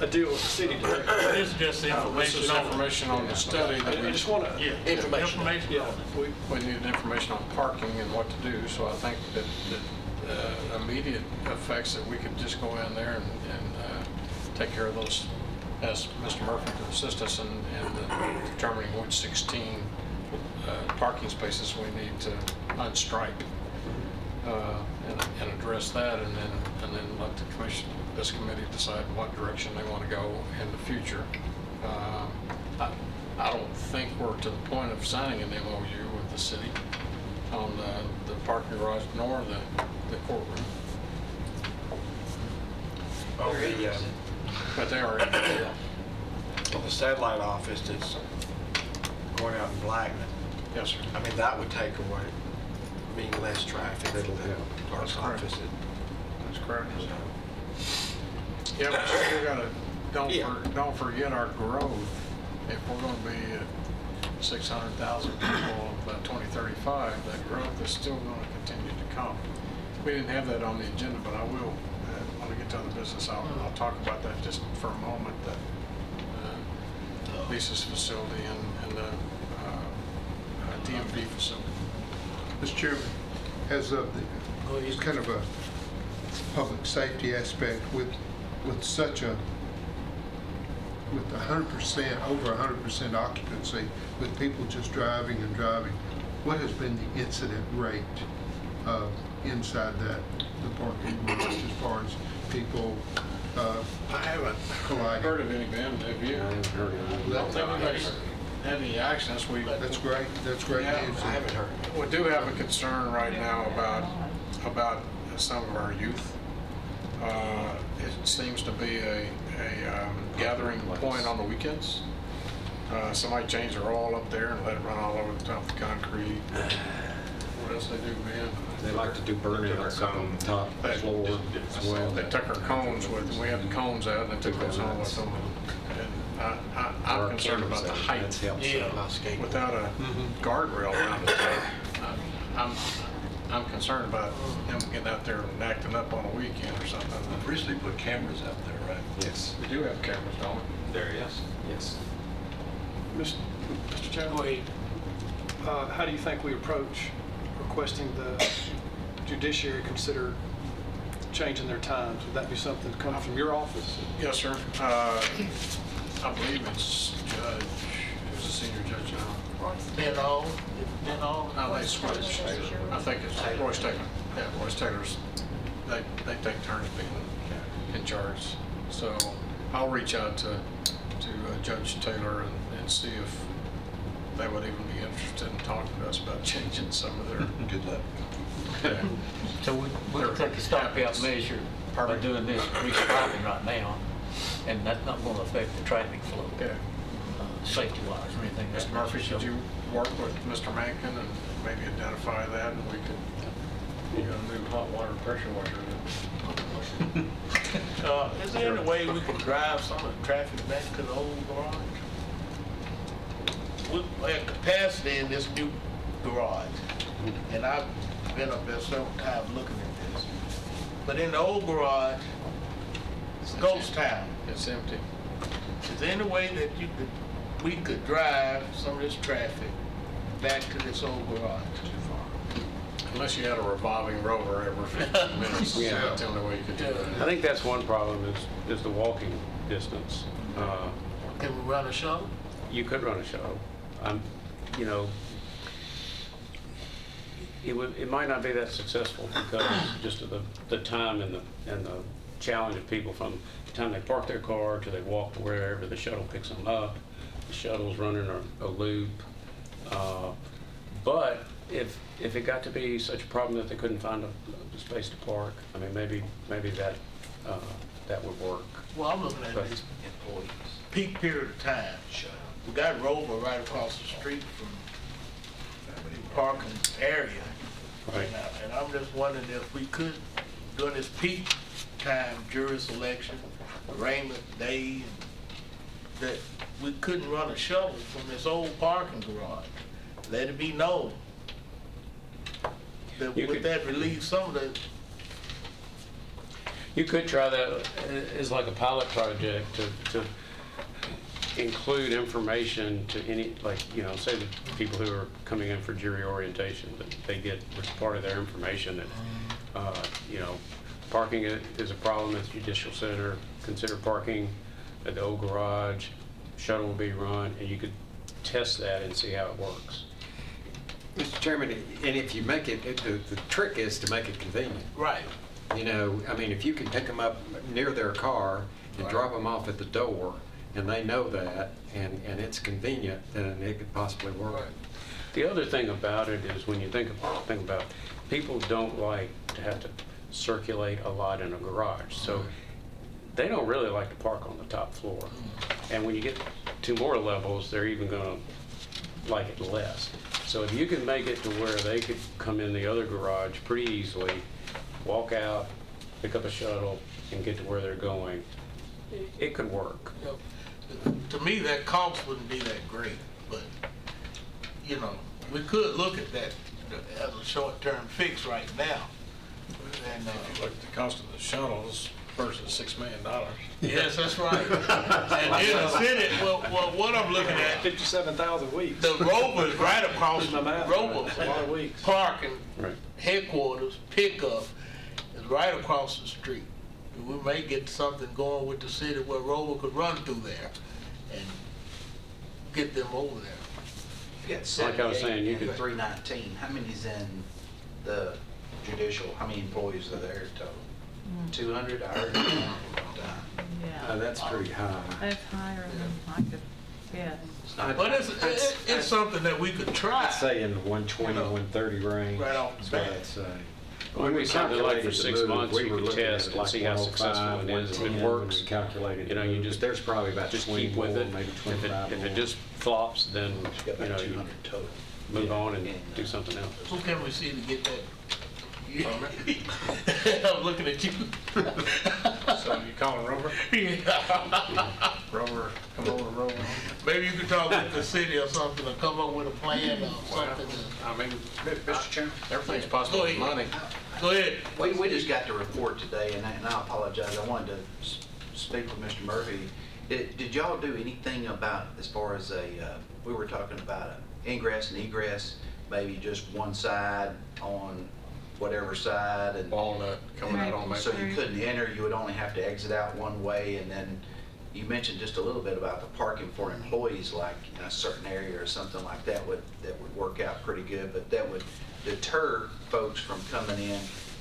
A deal with the city director. It's just information. This is information on the study. I just want to. Information. Yeah. We need information on parking and what to do, so I think that immediate effects that we could just go in there and take care of those, ask Mr. Murphy to assist us in determining which 16 parking spaces we need to unstripe and address that, and then let the commission this committee decide what direction they want to go in the future. I don't think we're to the point of signing an MOU with the city on the parking garage nor the courtroom. Okay, yeah. But they are in there. The satellite office that's going out in Blackman. Yes, sir. I mean, that would take away, mean less traffic for It'll the help. clerk's office. That's correct. Yeah, but you still gotta, don't forget our growth. If we're gonna be at 600,000 people by 2035, that growth is still gonna continue to come. We didn't have that on the agenda, but I will, when we get to other business, I'll talk about that just for a moment, that Lisa's facility and the DMV facility. Mr. Chairman, as of the, it's kind of a public safety aspect with such a, with 100%, over 100% occupancy, with people just driving and driving, what has been the incident rate inside the parking lot as far as people I haven't colliding? heard of any, Ben, have you? I haven't heard of it. I don't think anybody's had any accidents. That's great. That's great Yeah, news. I haven't heard. We do have a concern right now about some of our youth. It seems to be a gathering point on the weekends. Somebody changed their oil up there and let it run all over the top of the concrete. What else they do, man? They like to do burnouts on the top floor as well. They took our cones with them. We had the cones out and they took those home with them. And I'm concerned about the height. Without a guardrail around it. I'm concerned about them getting out there and acting up on a weekend or something. Originally put cameras out there, right? Yes. We do have cameras, don't we? There, yes. Yes. Mr. Chairman, how do you think we approach requesting the judiciary consider changing their times? Would that be something that comes from your office? Yes, sir. I believe it's Judge, who's the senior judge now. No, they switched. I think it's Royce Taylor. Yeah, Royce Taylor's, they take turns being in charge. So I'll reach out to Judge Taylor and see if they would even be interested in talking to us about changing some of their. Good luck. Yeah. So we'll take a stopgap measure by doing this restriping right now, and that's not going to affect the traffic flow, Yeah. safety-wise or anything. Mr. Murphy, should you work with Mr. Mankin and maybe identify that, and we could, you got a new hot water pressure washer. Is there any way we can drive some of the traffic back to the old garage? We have capacity in this new garage, and I've been up there several times looking at this. But in the old garage, it's ghost town. It's empty. Is there any way that we could drive some of this traffic back to this old garage? Unless you had a revolving rover every 15 minutes. Yeah. That's the only way you could do that. I think that's one problem is the walking distance. Can we run a shuttle? You could run a shuttle. You know, it might not be that successful because just of the time and the challenge of people from the time they park their car to they walk to wherever the shuttle picks them up. The shuttle's running a loop. But if it got to be such a problem that they couldn't find a space to park, I mean, maybe that would work. Well, I'm looking at this peak period of time. We got Rover right across the street from the parking area. Right. And I'm just wondering if we could, during this peak time, jury selection, arraignment day, that we couldn't run a shuttle from this old parking garage. Let it be known that would that relieve some of the. You could try that as like a pilot project to include information to any, like, you know, say the people who are coming in for jury orientation, that they get as part of their information that, you know, parking is a problem at the Judicial Center, consider parking at the old garage, shuttle will be run, and you could test that and see how it works. Mr. Chairman, and if you make it, the trick is to make it convenient. Right. You know, I mean, if you can pick them up near their car and drop them off at the door, and they know that, and it's convenient, then it could possibly work. The other thing about it is when you think about people don't like to have to circulate a lot in a garage. So they don't really like to park on the top floor. And when you get to more levels, they're even going to like it less. So if you can make it to where they could come in the other garage pretty easily, walk out, pick up a shuttle, and get to where they're going, it could work. To me, that cost wouldn't be that great, but, you know, we could look at that as a short-term fix right now. And, If you look at the cost of the shuttles versus $6 million. yes, that's right. And in the city, well, what I'm looking at, 57,000 weeks. the Rover's right across My the math, Rover that's a lot of weeks. parking Right. headquarters pickup is right across the street. We may get something going with the city where Rover could run through there and get them over there. You got Like I was 78 saying, you and could- 319. How many's in the judicial? How many employees are there total? 200, I heard. Yeah. That's pretty high. That's higher than I could guess. But it's something that we could try. I'd say in the 120, 130 range. Right off the That's what bat. I'd say. When we something like for calculated 6 the move, months, we you were can looking at test it and like see how 105, successful it is. If 110 it when works, we calculated you know, the you move. just There's probably about just 20 keep with more, it. maybe If 25 it more. just flops, then Got you know about you 200 total. move on and do something else. Who can we see to get that? I'm looking at you. So you calling Rover? Yeah. Rover, come over to Rover. Maybe you could talk with the city or something, or come up with a plan or something. I mean, Mr. Chairman? everything's possible with money. Go ahead. We just got the report today, and I apologize. I wanted to speak with Mr. Murphy. Did y'all do anything about, as far as we were talking about ingress and egress, maybe just one side on whatever side? And Walnut coming out on so Maple. you couldn't enter, you would only have to exit out one way, and then you mentioned just a little bit about the parking for employees, like in a certain area or something like that would work out pretty good, but that would deter folks from coming in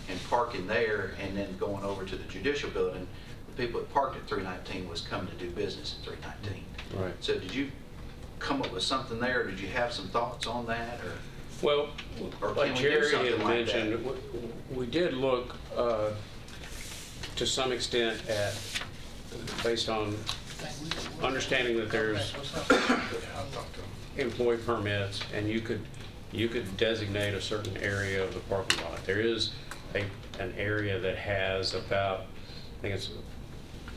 and parking there and then going over to the judicial building. The people that parked at 319 was coming to do business at 319. Right. So did you come up with something there? Did you have some thoughts on that, or? Well, Or like can we do Jerry something had like that? mentioned, we did look to some extent at, based on understanding that there's employee permits, and you could designate a certain area of the parking lot. There is an area that has about, I think it's,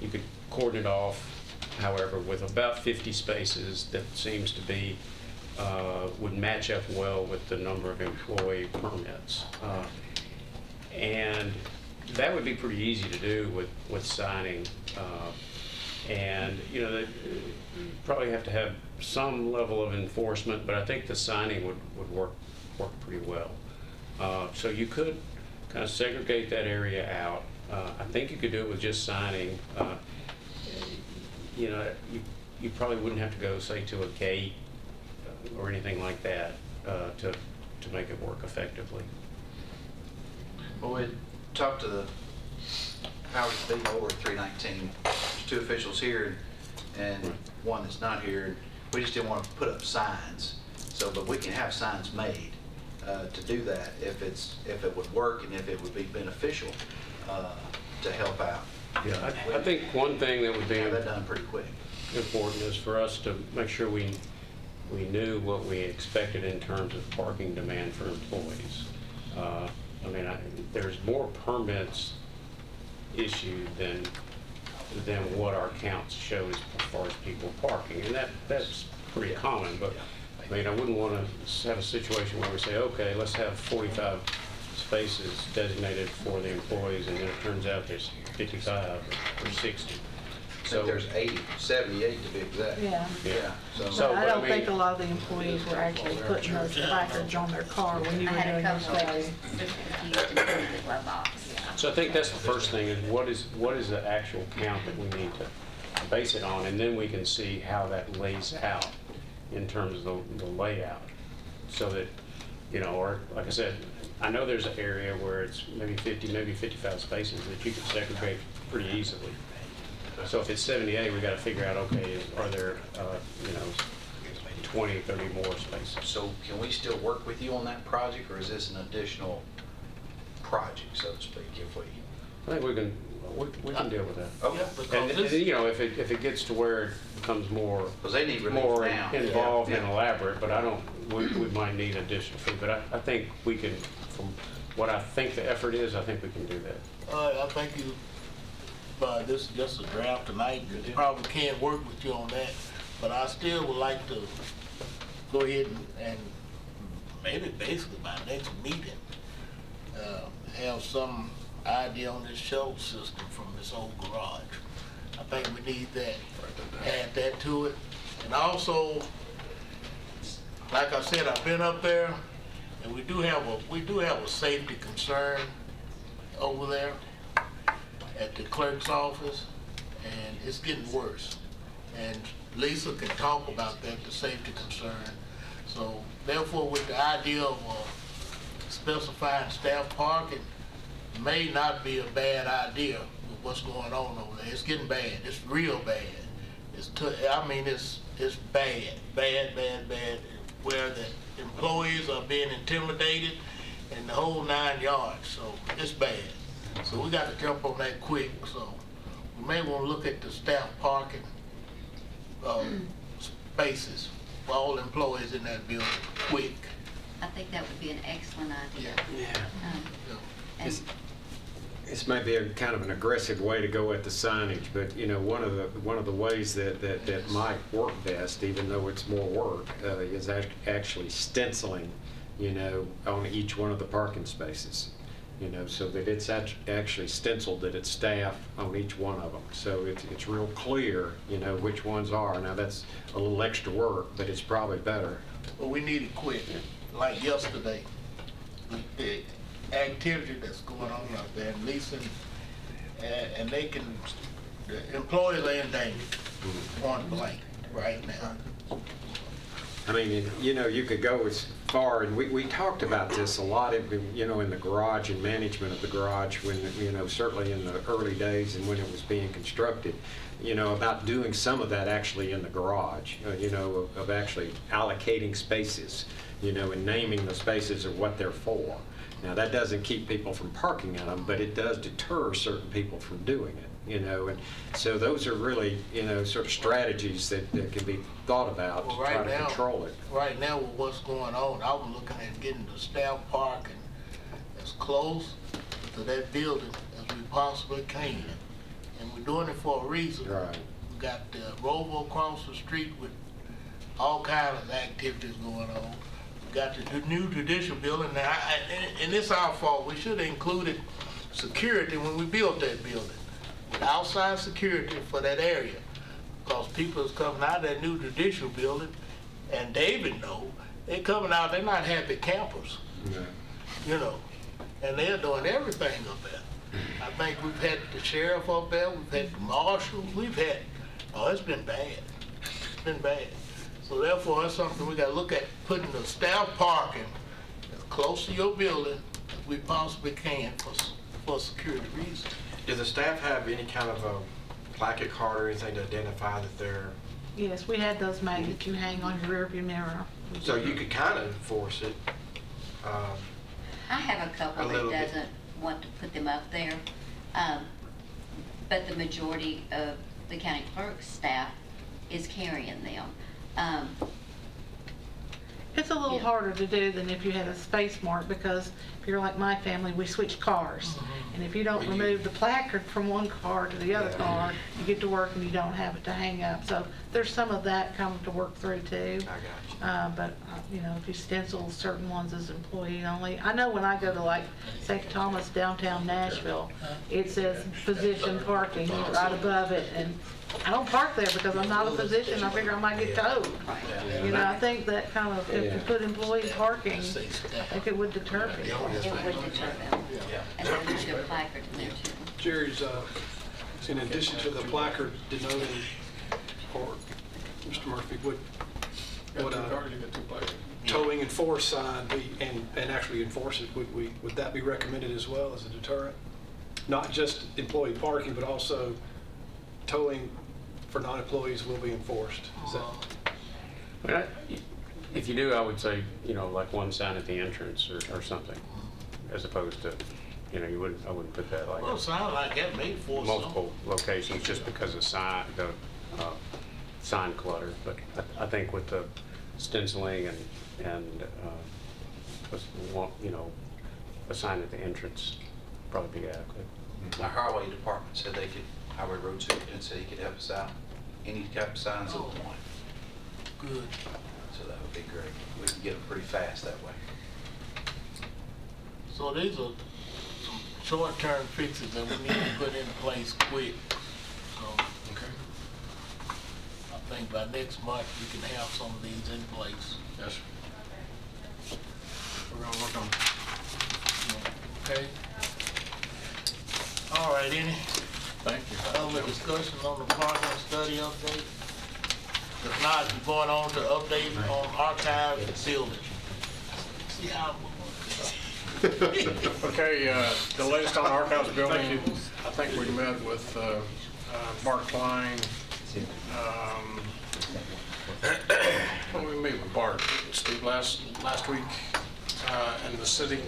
you could cordon it off, however, with about 50 spaces that seems to be, would match up well with the number of employee permits. And that would be pretty easy to do with signing. And, you know, you probably have to have some level of enforcement, but I think the signing would work pretty well. So you could kind of segregate that area out. I think you could do it with just signing. You know, you probably wouldn't have to go, say, to a gate or anything like that to make it work effectively. Well, we talked to the powers that be over at 319. There's two officials here and one that's not here. And we just didn't want to put up signs. So, but we can have signs made to do that if it would work and if it would be beneficial to help out. Yeah, I think one thing that would be Have that done pretty quick. important is for us to make sure we knew what we expected in terms of parking demand for employees. I mean, there's more permits issued than what our counts show as far as people parking, and that's pretty common. But I mean, I wouldn't want to have a situation where we say, okay, let's have 45 spaces designated for the employees, and then it turns out there's 55 or 60. I think there's 78 to be exact. Yeah. Yeah. So I but don't mean- think a lot of the employees were actually putting those placards on their car when you were doing your study. So I think that's the first thing, is what is the actual count that we need to base it on, and then we can see how that lays out in terms of the layout. So that, you know, or like I said, I know there's an area where it's maybe 50, maybe 55 spaces that you can segregate pretty easily. So if it's 78, we got to figure out, okay, are there, 20, 30 more spaces? So can we still work with you on that project, or is this an additional project, so to speak, if we? I think we can deal with that. Okay. And if it gets to where it becomes more, Because they need relief more now. involved Yeah. and elaborate, but we might need additional fee. But I think we can, from what I think the effort is, I think we can do that. I think you, this is just a draft tonight, you probably can't work with you on that, but I still would like to go ahead and maybe basically by next meeting, have some idea on this shuttle system from this old garage. I think we need that, add that to it. And also, like I said, I've been up there, and we do have a safety concern over there at the clerk's office, and it's getting worse. And Lisa can talk about that, the safety concern. So therefore, with the idea of specifying staff parking may not be a bad idea with what's going on over there. It's getting bad. It's real bad. It's bad, where the employees are being intimidated and the whole 9 yards. So it's bad. So we got to jump on that quick. So we may want to look at the staff parking spaces for all employees in that building quick. I think that would be an excellent idea. Yeah. This may be a kind of an aggressive way to go at the signage, but one of the ways that might work best, even though it's more work, is actually stenciling, on each one of the parking spaces, so that it's actually stenciled that it's staff on each one of them. So it's real clear, which ones are. Now that's a little extra work, but it's probably better. But we need it quick, like yesterday. The activity that's going on out there, and Lisa, and the employees are in danger, point blank, right now. I mean, you could go as far, and we talked about this a lot, in the garage and management of the garage when, certainly in the early days and when it was being constructed, about doing some of that actually in the garage, of actually allocating spaces, and naming the spaces of what they're for. Now, that doesn't keep people from parking in them, but it does deter certain people from doing it, and so those are really, sort of strategies that can be thought about to try to control it. Right now, with what's going on, I was looking at getting the staff parking as close to that building as we possibly can, and we're doing it for a reason. Right. We got Rovo across the street with all kinds of activities going on. Got the new judicial building. Now, and it's our fault. We should have included security when we built that building. Outside security for that area. Because people is coming out of that new judicial building, and David knows, they're coming out, they're not happy campers. Yeah. And they're doing everything up there. I think we've had the sheriff up there, we've had the marshal, it's been bad. It's been bad. So therefore, that's something we got to look at, putting the staff parking as close to your building as we possibly can for security reasons. Do the staff have any kind of a placket card or anything to identify that they're? Yes, we had those made that you hang on your rearview mirror. So you could kind of enforce it. I have a couple that doesn't want to put them up there, but the majority of the county clerk's staff is carrying them. It's a little harder to do than if you had a space mark, because if you're like my family, we switch cars. And if you don't remove the placard from one car to the other car, you get to work and you don't have it to hang up. So there's some of that coming to work through too. I got you. But if you stencil certain ones as employee only. I know when I go to like St. Thomas downtown Nashville, it says physician parking right above it, and I don't park there because I'm not a physician. I figure I might get towed. I think that kind of, if you put employee parking, I think it would deter people. It would deter them. And then there's your placard in there too. Jerry's, in addition to the placard denoting, or Mr. Murphy, towing enforce sign be, and actually enforce it, would that be recommended as well as a deterrent? Not just employee parking, but also towing for non-employees will be enforced. Is that? Well, if you do, I would say, like one sign at the entrance or something, as opposed to, I wouldn't put that like. Well, it sounds like that may force multiple locations just because of sign, the sign clutter. But I think with the stenciling and a sign at the entrance probably be adequate. The highway department said they could, highway road superintendent said he could help us out. Any type of signs that we want. Good. So that would be great. We can get them pretty fast that way. So these are some short-term fixes that we need to put in place quick. So, Okay. I think by next month we can have some of these in place. Yes. We're gonna work on it. Okay. All right, any Thank you. other discussion on the parking study update? If not, we're going on to update on archive building. See how. Okay, the latest on archives building, I think we met with Bart Klein. When we meet with Bart, Steve, last week, and the city.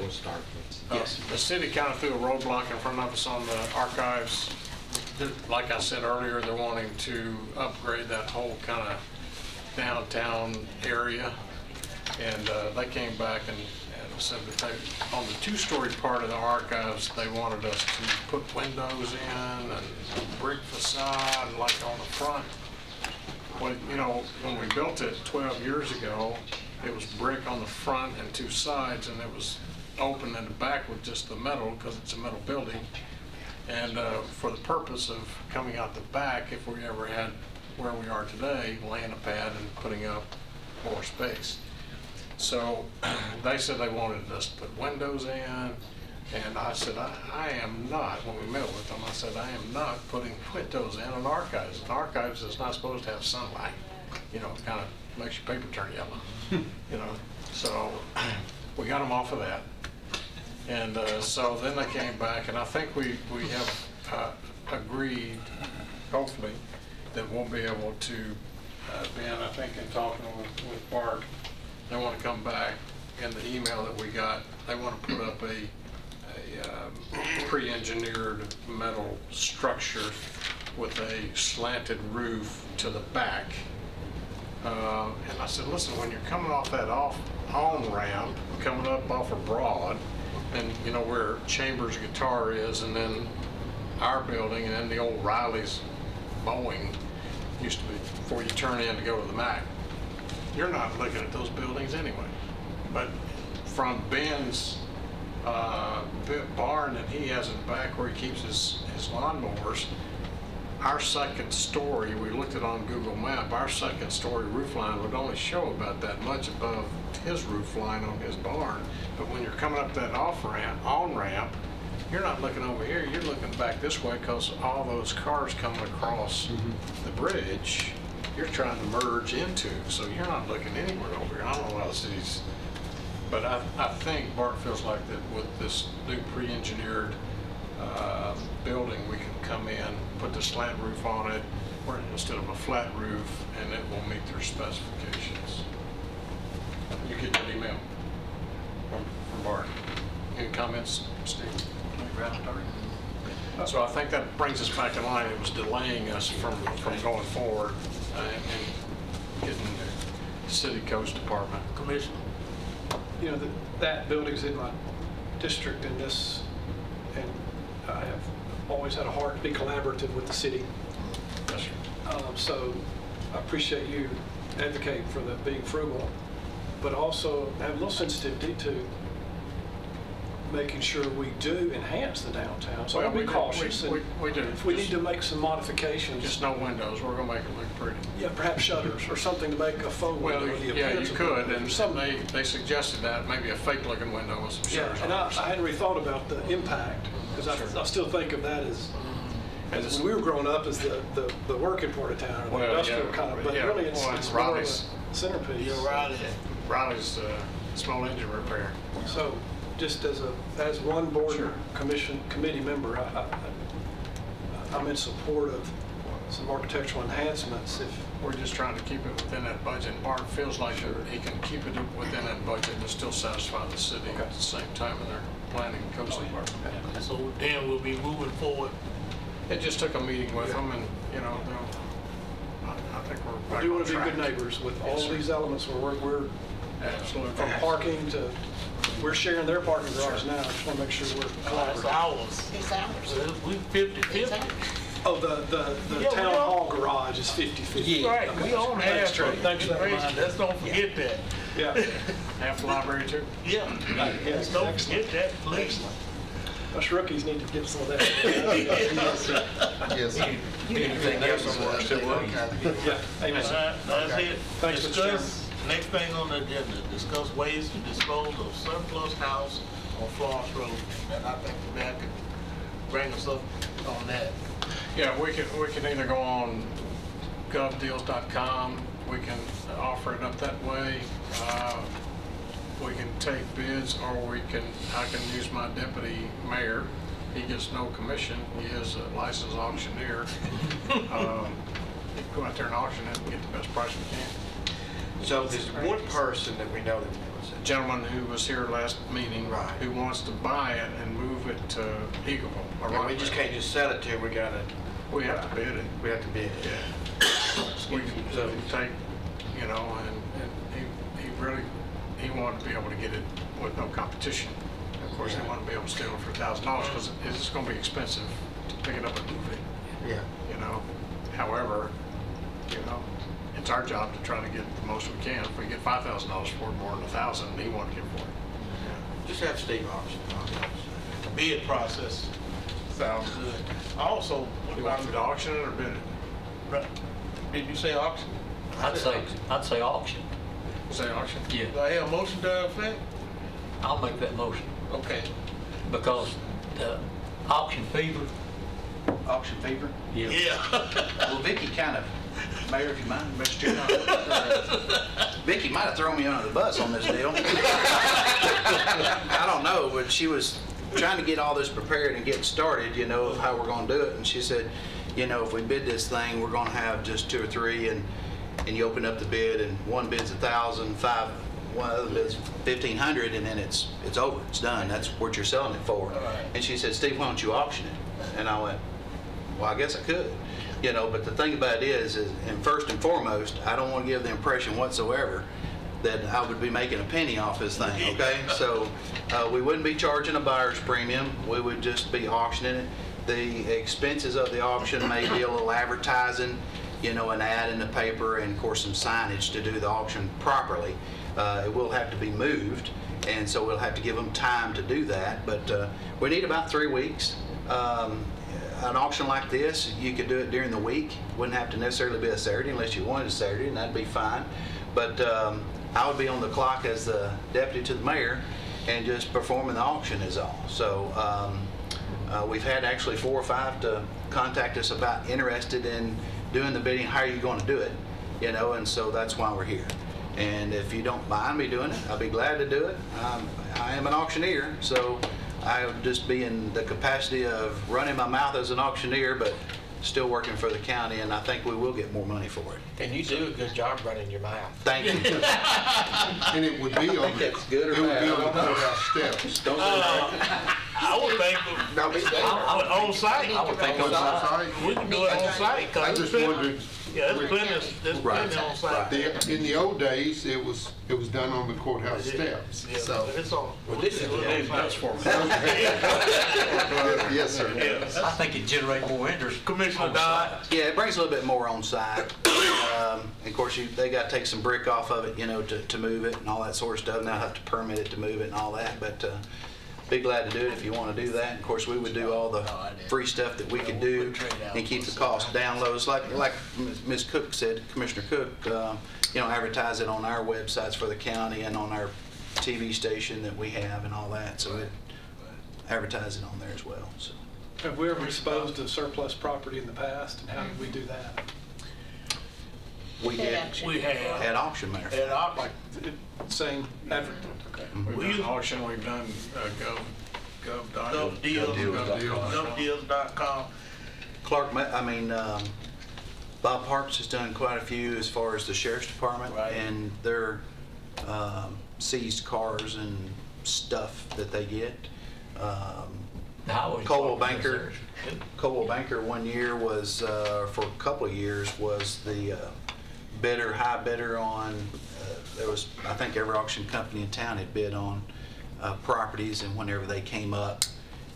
Yes. The city kind of threw a roadblock in front of us on the archives. Like I said earlier, they're wanting to upgrade that whole kind of downtown area, and they came back and said that they, on the two-story part of the archives, they wanted us to put windows in and brick facade like on the front. Well, when we built it 12 years ago, it was brick on the front and two sides, and it was open in the back with just the metal because it's a metal building. And for the purpose of coming out the back, if we ever had where we are today, laying a pad and putting up more space. So they said they wanted us to put windows in, and I said, I am not, when we met with them, I said, I am not putting windows in an archives. An archives is not supposed to have sunlight. It kind of makes your paper turn yellow. So we got them off of that. And so then they came back, and I think we have agreed, hopefully, that we'll be able to, Ben, I think in talking with Bart, they want to come back in the email that we got, they want to put up a pre-engineered metal structure with a slanted roof to the back. And I said, listen, when you're coming off that on-ramp, coming up off of Broad, and where Chambers Guitar is, and then our building, and then the old Riley's Boeing used to be before you turn in to go to the Mac. You're not looking at those buildings anyway. But from Ben's barn that he has in the back where he keeps his lawnmowers, our second story, we looked at on Google Map, our second story roof line would only show about that much above his roof line on his barn. But when you're coming up that on-ramp, you're not looking over here, you're looking back this way because all those cars coming across the bridge, you're trying to merge into, so you're not looking anywhere over here. I don't know why the city's, but I think Bart feels like that with this new pre-engineered building, we can come in, put the slant roof on it, or instead of a flat roof, and it will meet their specifications. You get that email from Bart. Any comments, Steve? So I think that brings us back in line. It was delaying us from going forward and getting the city coast department. Commissioner? That building's in my district, and I have always had a heart to be collaborative with the city. Yes, sir. So I appreciate you advocating for the being frugal, but also have a little sensitivity to making sure we do enhance the downtown. So I'll be cautious. We do. If we need to make some modifications. Just no windows. We're going to make it look pretty. Yeah, perhaps shutters or something to make a faux window. Yeah, you could. And they suggested that, maybe a fake looking window with some shutters. Yeah, and I hadn't really thought about the impact, because I still think of that as, As when we were growing up as the working part of town, or the Well, industrial yeah, kind of, but yeah, really it's, well, it's more of Raleigh's- a centerpiece. Raleigh's small engine repair. So, just as one board committee member, I'm in support of some architectural enhancements. If We're just trying to keep it within that budget. Bart feels like he can keep it within that budget and still satisfy the city at the same time in their planning and coastal department. So then we'll be moving forward. It just took a meeting with them, and I think we're we back do on want to be track. good neighbors with all Yes, sir. these elements where we're Absolutely. from parking to, we're sharing their parking garage now. I just want to make sure we're That's collaborating. ours. It's ours. We 50-50. Oh, the Yeah, town we hall garage is 50/50. Right, we own half. Trey. Thanks for that reminder. Let's don't forget that. Yeah. Half the library too? Yeah, let's don't forget that, please. Us rookies need to get some of that. Yes. Anything else on that? Yeah, amen. That's it. Thanks, Mr. Discuss, next thing on the agenda, discuss ways to dispose of surplus house on Florence Road. And I think the mayor could bring us up on that. Yeah, we can either go on govdeals.com, we can offer it up that way. We can take bids, or I can use my deputy mayor. He gets no commission. He is a licensed auctioneer. He can go out there and auction it and get the best price we can. So there's one person that we know that A gentleman who was here last meeting, Right. who wants to buy it and move it to Eagleville. or and we just Rockville. can't just sell it to him. We have to bid it. We have to bid it. Yeah. We can take, and he really, he wanted to be able to get it with no competition. Of course, they want to be able to steal it for $1,000 because it's going to be expensive to pick it up and move it, Yeah. However, it's our job to try to get the most we can. If we get $5,000 for it, more than $1,000, he wanted to get for it. Just have Steve auction. The bid process sounds good. Also, what You want about me to auction it or bid it? Did you say auction? I'd say auction. Say auction? Yeah, Do I hear a motion to that effect? I'll make that motion Okay. because the auction fever. Auction fever? Yeah. Well, Vicky kind of, Mayor, if you mind, Mr. Chairman, Vicky might have thrown me under the bus on this deal. I don't know, but she was trying to get all this prepared and get started, of how we're going to do it. And she said, if we bid this thing, we're going to have just 2 or 3, and you open up the bid, and one bid's 1,000, one other bid's 1,500, and then it's over, it's done. That's what you're selling it for. And she said, Steve, why don't you auction it? And I went, well, I guess I could. But the thing about it is, and first and foremost, I don't want to give the impression whatsoever that I would be making a penny off this thing, okay? So we wouldn't be charging a buyer's premium. We would just be auctioning it. The expenses of the auction may be a little advertising, an ad in the paper, and of course some signage to do the auction properly. It will have to be moved, and so we'll have to give them time to do that. But we need about 3 weeks. An auction like this, you could do it during the week. Wouldn't have to necessarily be a Saturday unless you wanted a Saturday, and that'd be fine. But I would be on the clock as the deputy to the mayor and just performing the auction is all. So we've had actually 4 or 5 to contact us about interested in doing the bidding. How are you going to do it? And so that's why we're here. And if you don't mind me doing it, I'll be glad to do it. I am an auctioneer, so I would just be in the capacity of running my mouth as an auctioneer, but still working for the county, and I think we will get more money for it. And you do a good job running your mouth. Thank you. And it would be on, that's good or it would bad. be on the courthouse steps. Don't I would think on site. I would think on site. We can do it on site. I just wondered. Yeah, there's plenty on site. In the old days, it was done on the courthouse steps. Yeah, So, it's on. Well, this is That's for me. yes, sir. I think it generates more interest. Commissioner Dodd. Yeah, it brings a little bit more on site. Of course, they got to take some brick off of it, to move it and all that sort of stuff. And they'll have to permit it to move it and all that. But be glad to do it if you want to do that. And of course, we would do all the free stuff that we could do and keep the cost down low. It's like Ms. Cook said, Commissioner Cook, advertise it on our websites for the county and on our TV station that we have and all that. So it advertise it on there as well. So Have we ever disposed of surplus property in the past, and how did we do that? We did. We have. At auction, matter of fact. At auction. Same effort? Okay. We've done auction, we've done GovDeals.com. Clark, Bob Parks has done quite a few as far as the sheriff's department, and their seized cars and stuff that they get. Coldwell Banker 1 year was, for a couple of years, was the high bidder on, there was, I think every auction company in town had bid on properties, and whenever they came up,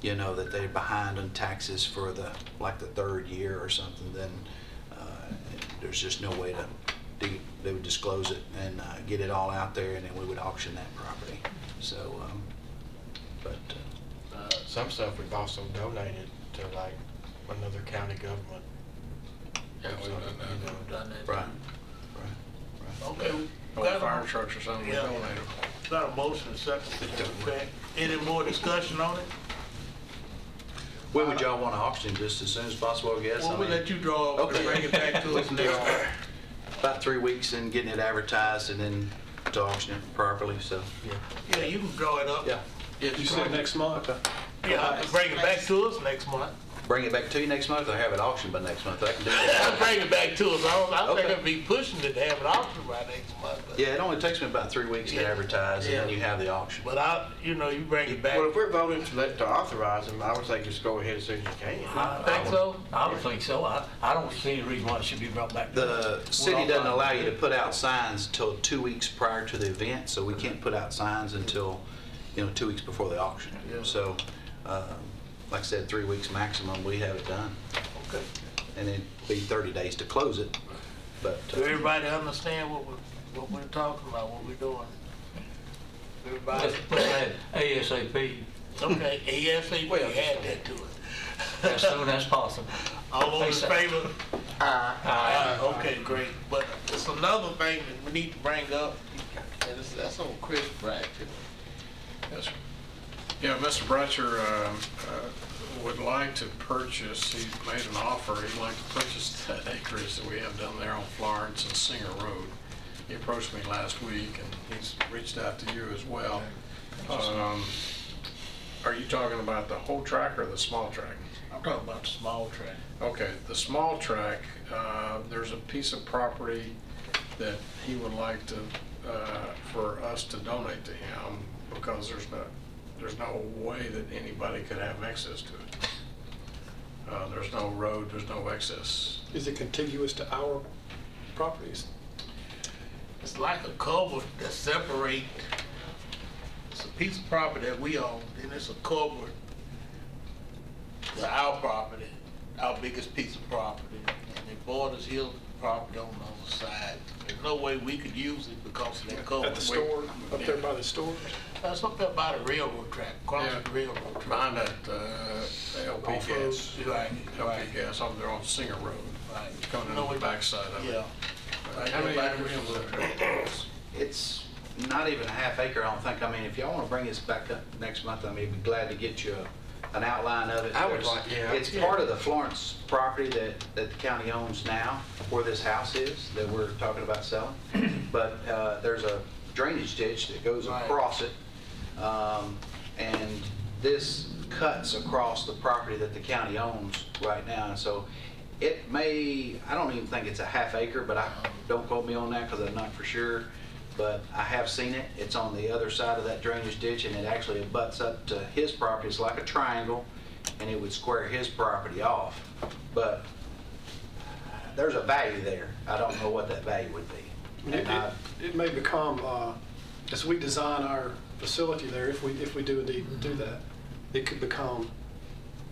you know, that they're behind on taxes for the third year or something, then there's just no way they would disclose it and get it all out there, and then we would auction that property. So, some stuff we've also donated to like another county government. Yeah, we've done that. Right. Okay. fire trucks or something. Yeah. Got a motion, second. Okay. Any more discussion on it? When would y'all want to auction? Just as soon as possible, I guess? Well, we'll let you draw up and bring it back to us next time. About 3 weeks in getting it advertised and then to auction it properly, so. Yeah, you can draw it up. Yeah. You said next month? Okay. Yeah, bring it back to us next month. Bring it back to you next month, or have it auctioned by next month? I can do that. Bring it back to us. I think I'd be pushing it to have it auctioned by next month. But yeah, it only takes me about 3 weeks to advertise, and then you have the auction. But you bring it back. Well, if we're voting to authorize them, I would say just go ahead as soon as you can. I would think so. I don't see any reason why it should be brought back. The city doesn't allow you to put out signs until 2 weeks prior to the event, so we can't put out signs until 2 weeks before the auction. Yeah. So, like I said, 3 weeks maximum, we have it done. Okay. And it'd be 30 days to close it. But do everybody understand what we're talking about, what we're doing? Everybody? Let's add ASAP. Okay, ASAP, add that to it. As soon as possible. All those in favor? Aye. Okay, great. But it's another thing that we need to bring up, and that's on Chris Bratcher. Yes, sir. Yeah, Mr. Bratcher would like to purchase, he made an offer, he'd like to purchase that acreage that we have down there on Florence and Singer Road. He approached me last week, and he's reached out to you as well. Are you talking about the whole track or the small track? I'm talking about the small track. Okay, the small track, there's a piece of property that he would like to, for us to donate to him, because there's no way that anybody could have access to it. There's no road, there's no access. Is it contiguous to our properties? It's like a culvert that separates. It's a piece of property that we own, and it's a culvert to our property, our biggest piece of property, and it borders his property on the other side. There's no way we could use it because of that culvert. At the store, up there by the stores? That's up there by the railroad track, across the railroad track. Behind that LP gas. Right. LP gas over there on Singer Road. Right. Coming in the backside of it. Yeah. How many acres is there? it's not even a half acre, I don't think. I mean, if y'all want to bring this back up next month, I mean, we'd be glad to get you an outline of it. I would like, It's part of the Florence property that the county owns now, where this house is that we're talking about selling. But there's a drainage ditch that goes across it, and this cuts across the property that the county owns right now. And so it may, I don't even think it's a half acre, but don't quote me on that because I'm not for sure. But I have seen it. It's on the other side of that drainage ditch, and it actually abuts up to his property. It's like a triangle, and it would square his property off. But there's a value there. I don't know what that value would be. It may become, as we design our facility there, if we do indeed do that, it could become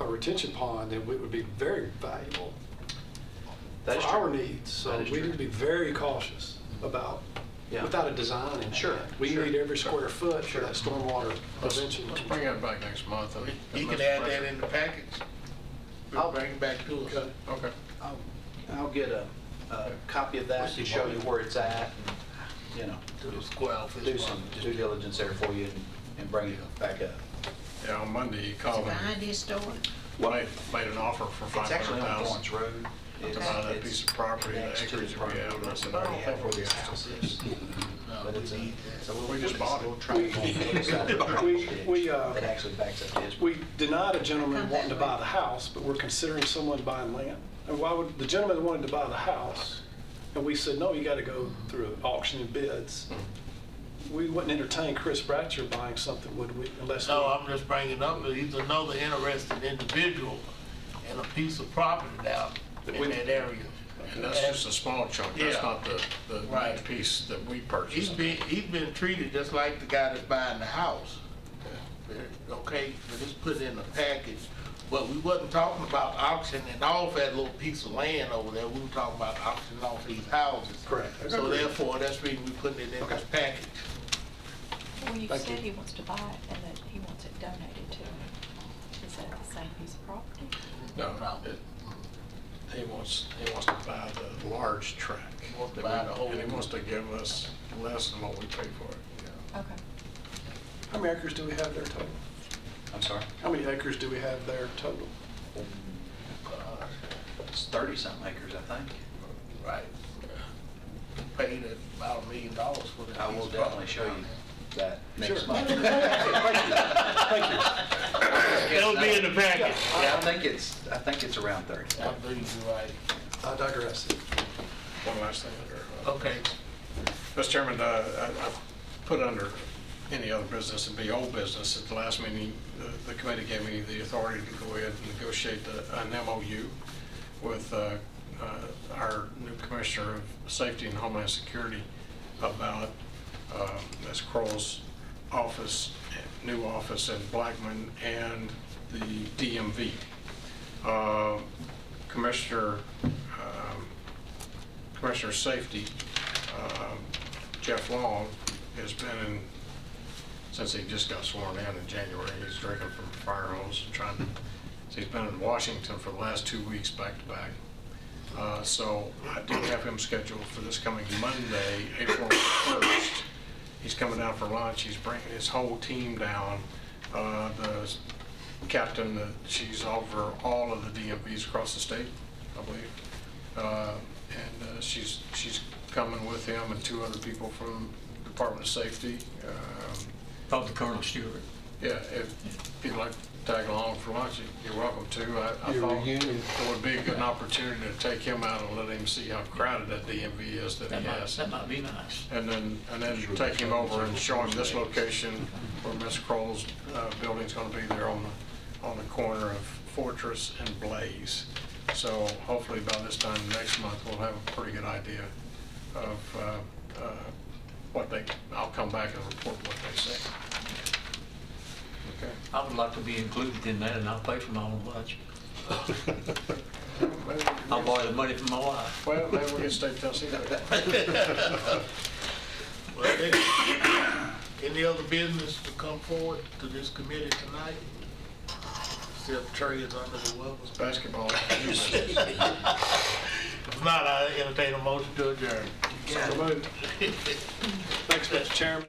a retention pond that would be very valuable for our needs. So we need to be very cautious about, without a design in hand. We need every square foot for that stormwater prevention. Let's bring it back next month. You can add that in the package. I'll bring it back to us. Okay. I'll get a copy of that to show you where it's at, and, do some due diligence there for you and bring it back up. Yeah, on Monday he called Behind his store? made an offer for It's actually on $500,000 Florence Road. to buy that piece of property, the Next to acreage the that we have. And I said, I don't think we'll be interested. But it's a little. We just bought it. little tract on the other side of the road that actually backs up to his. We denied a gentleman wanting to buy the house, but we're considering someone buying land. And why would, the gentleman wanted to buy the house, and we said, no, you got to go through an auction and bids. We wouldn't entertain Chris Bratcher buying something, would we, unless No, I'm just bringing up that he's another interested individual in a piece of property down in that area. And that's just a small chunk, that's Yeah. not the Right. main piece that we purchased. He's been treated just like the guy that's buying the house. Okay, but it's put in a package, but we wasn't talking about auctioning off that little piece of land over there, we were talking about auctioning off these houses. Correct. So therefore, that's the reason we putting it in this package. Well, you Thank said you. he wants to buy it and that he wants it donated to him. Is that the same piece of property? No, he wants to buy the large tract. He wants to buy the whole- And he wants to give us less than what we pay for it. Okay. how many acres do we have there total? I'm sorry? How many acres do we have there total? It's 30-something acres, I think. Right. Paid at about $1 million for that. I will piece of definitely property. show you that Sure. next month. Thank you. It'll be in the package. Yeah, I think it's around 30. I believe you're right. I digress. One last thing. Okay. Mr. Chairman, I put under any other business and be old business. At the last meeting, the committee gave me the authority to go ahead and negotiate an MOU with our new Commissioner of Safety and Homeland Security about Ms. Kroll's office, new office in Blackman, and the DMV. Commissioner of Safety, Jeff Long, has been in, since he just got sworn in January, he's drinking from a fire hose and trying to, so he's been in Washington for the last 2 weeks back to back. So I do have him scheduled for this coming Monday, April 1st. He's coming down for lunch. He's bringing his whole team down. The captain, she's over all of the DMVs across the state, I believe. And she's coming with him and 2 other people from Department of Safety. Probably Colonel Stewart. Yeah, if you'd like to tag along for lunch, you're welcome to. I thought it would be a good opportunity to take him out and let him see how crowded that DMV is that he has. That might be nice. And then take him over and show him this location where Ms. Kroll's building's going to be there on the corner of Fortress and Blaze. So hopefully by this time next month, we'll have a pretty good idea of what I'll come back and report what they say. Okay. I would like to be included in that, and I'll pay for my own lunch. I'll borrow the money from my wife. Well, maybe we can stay till Well, any other business to come forward to this committee tonight? Still Trey is under the weather. Basketball. If not, I entertain a motion to adjourn. So moved. Thanks, Mr. Chairman.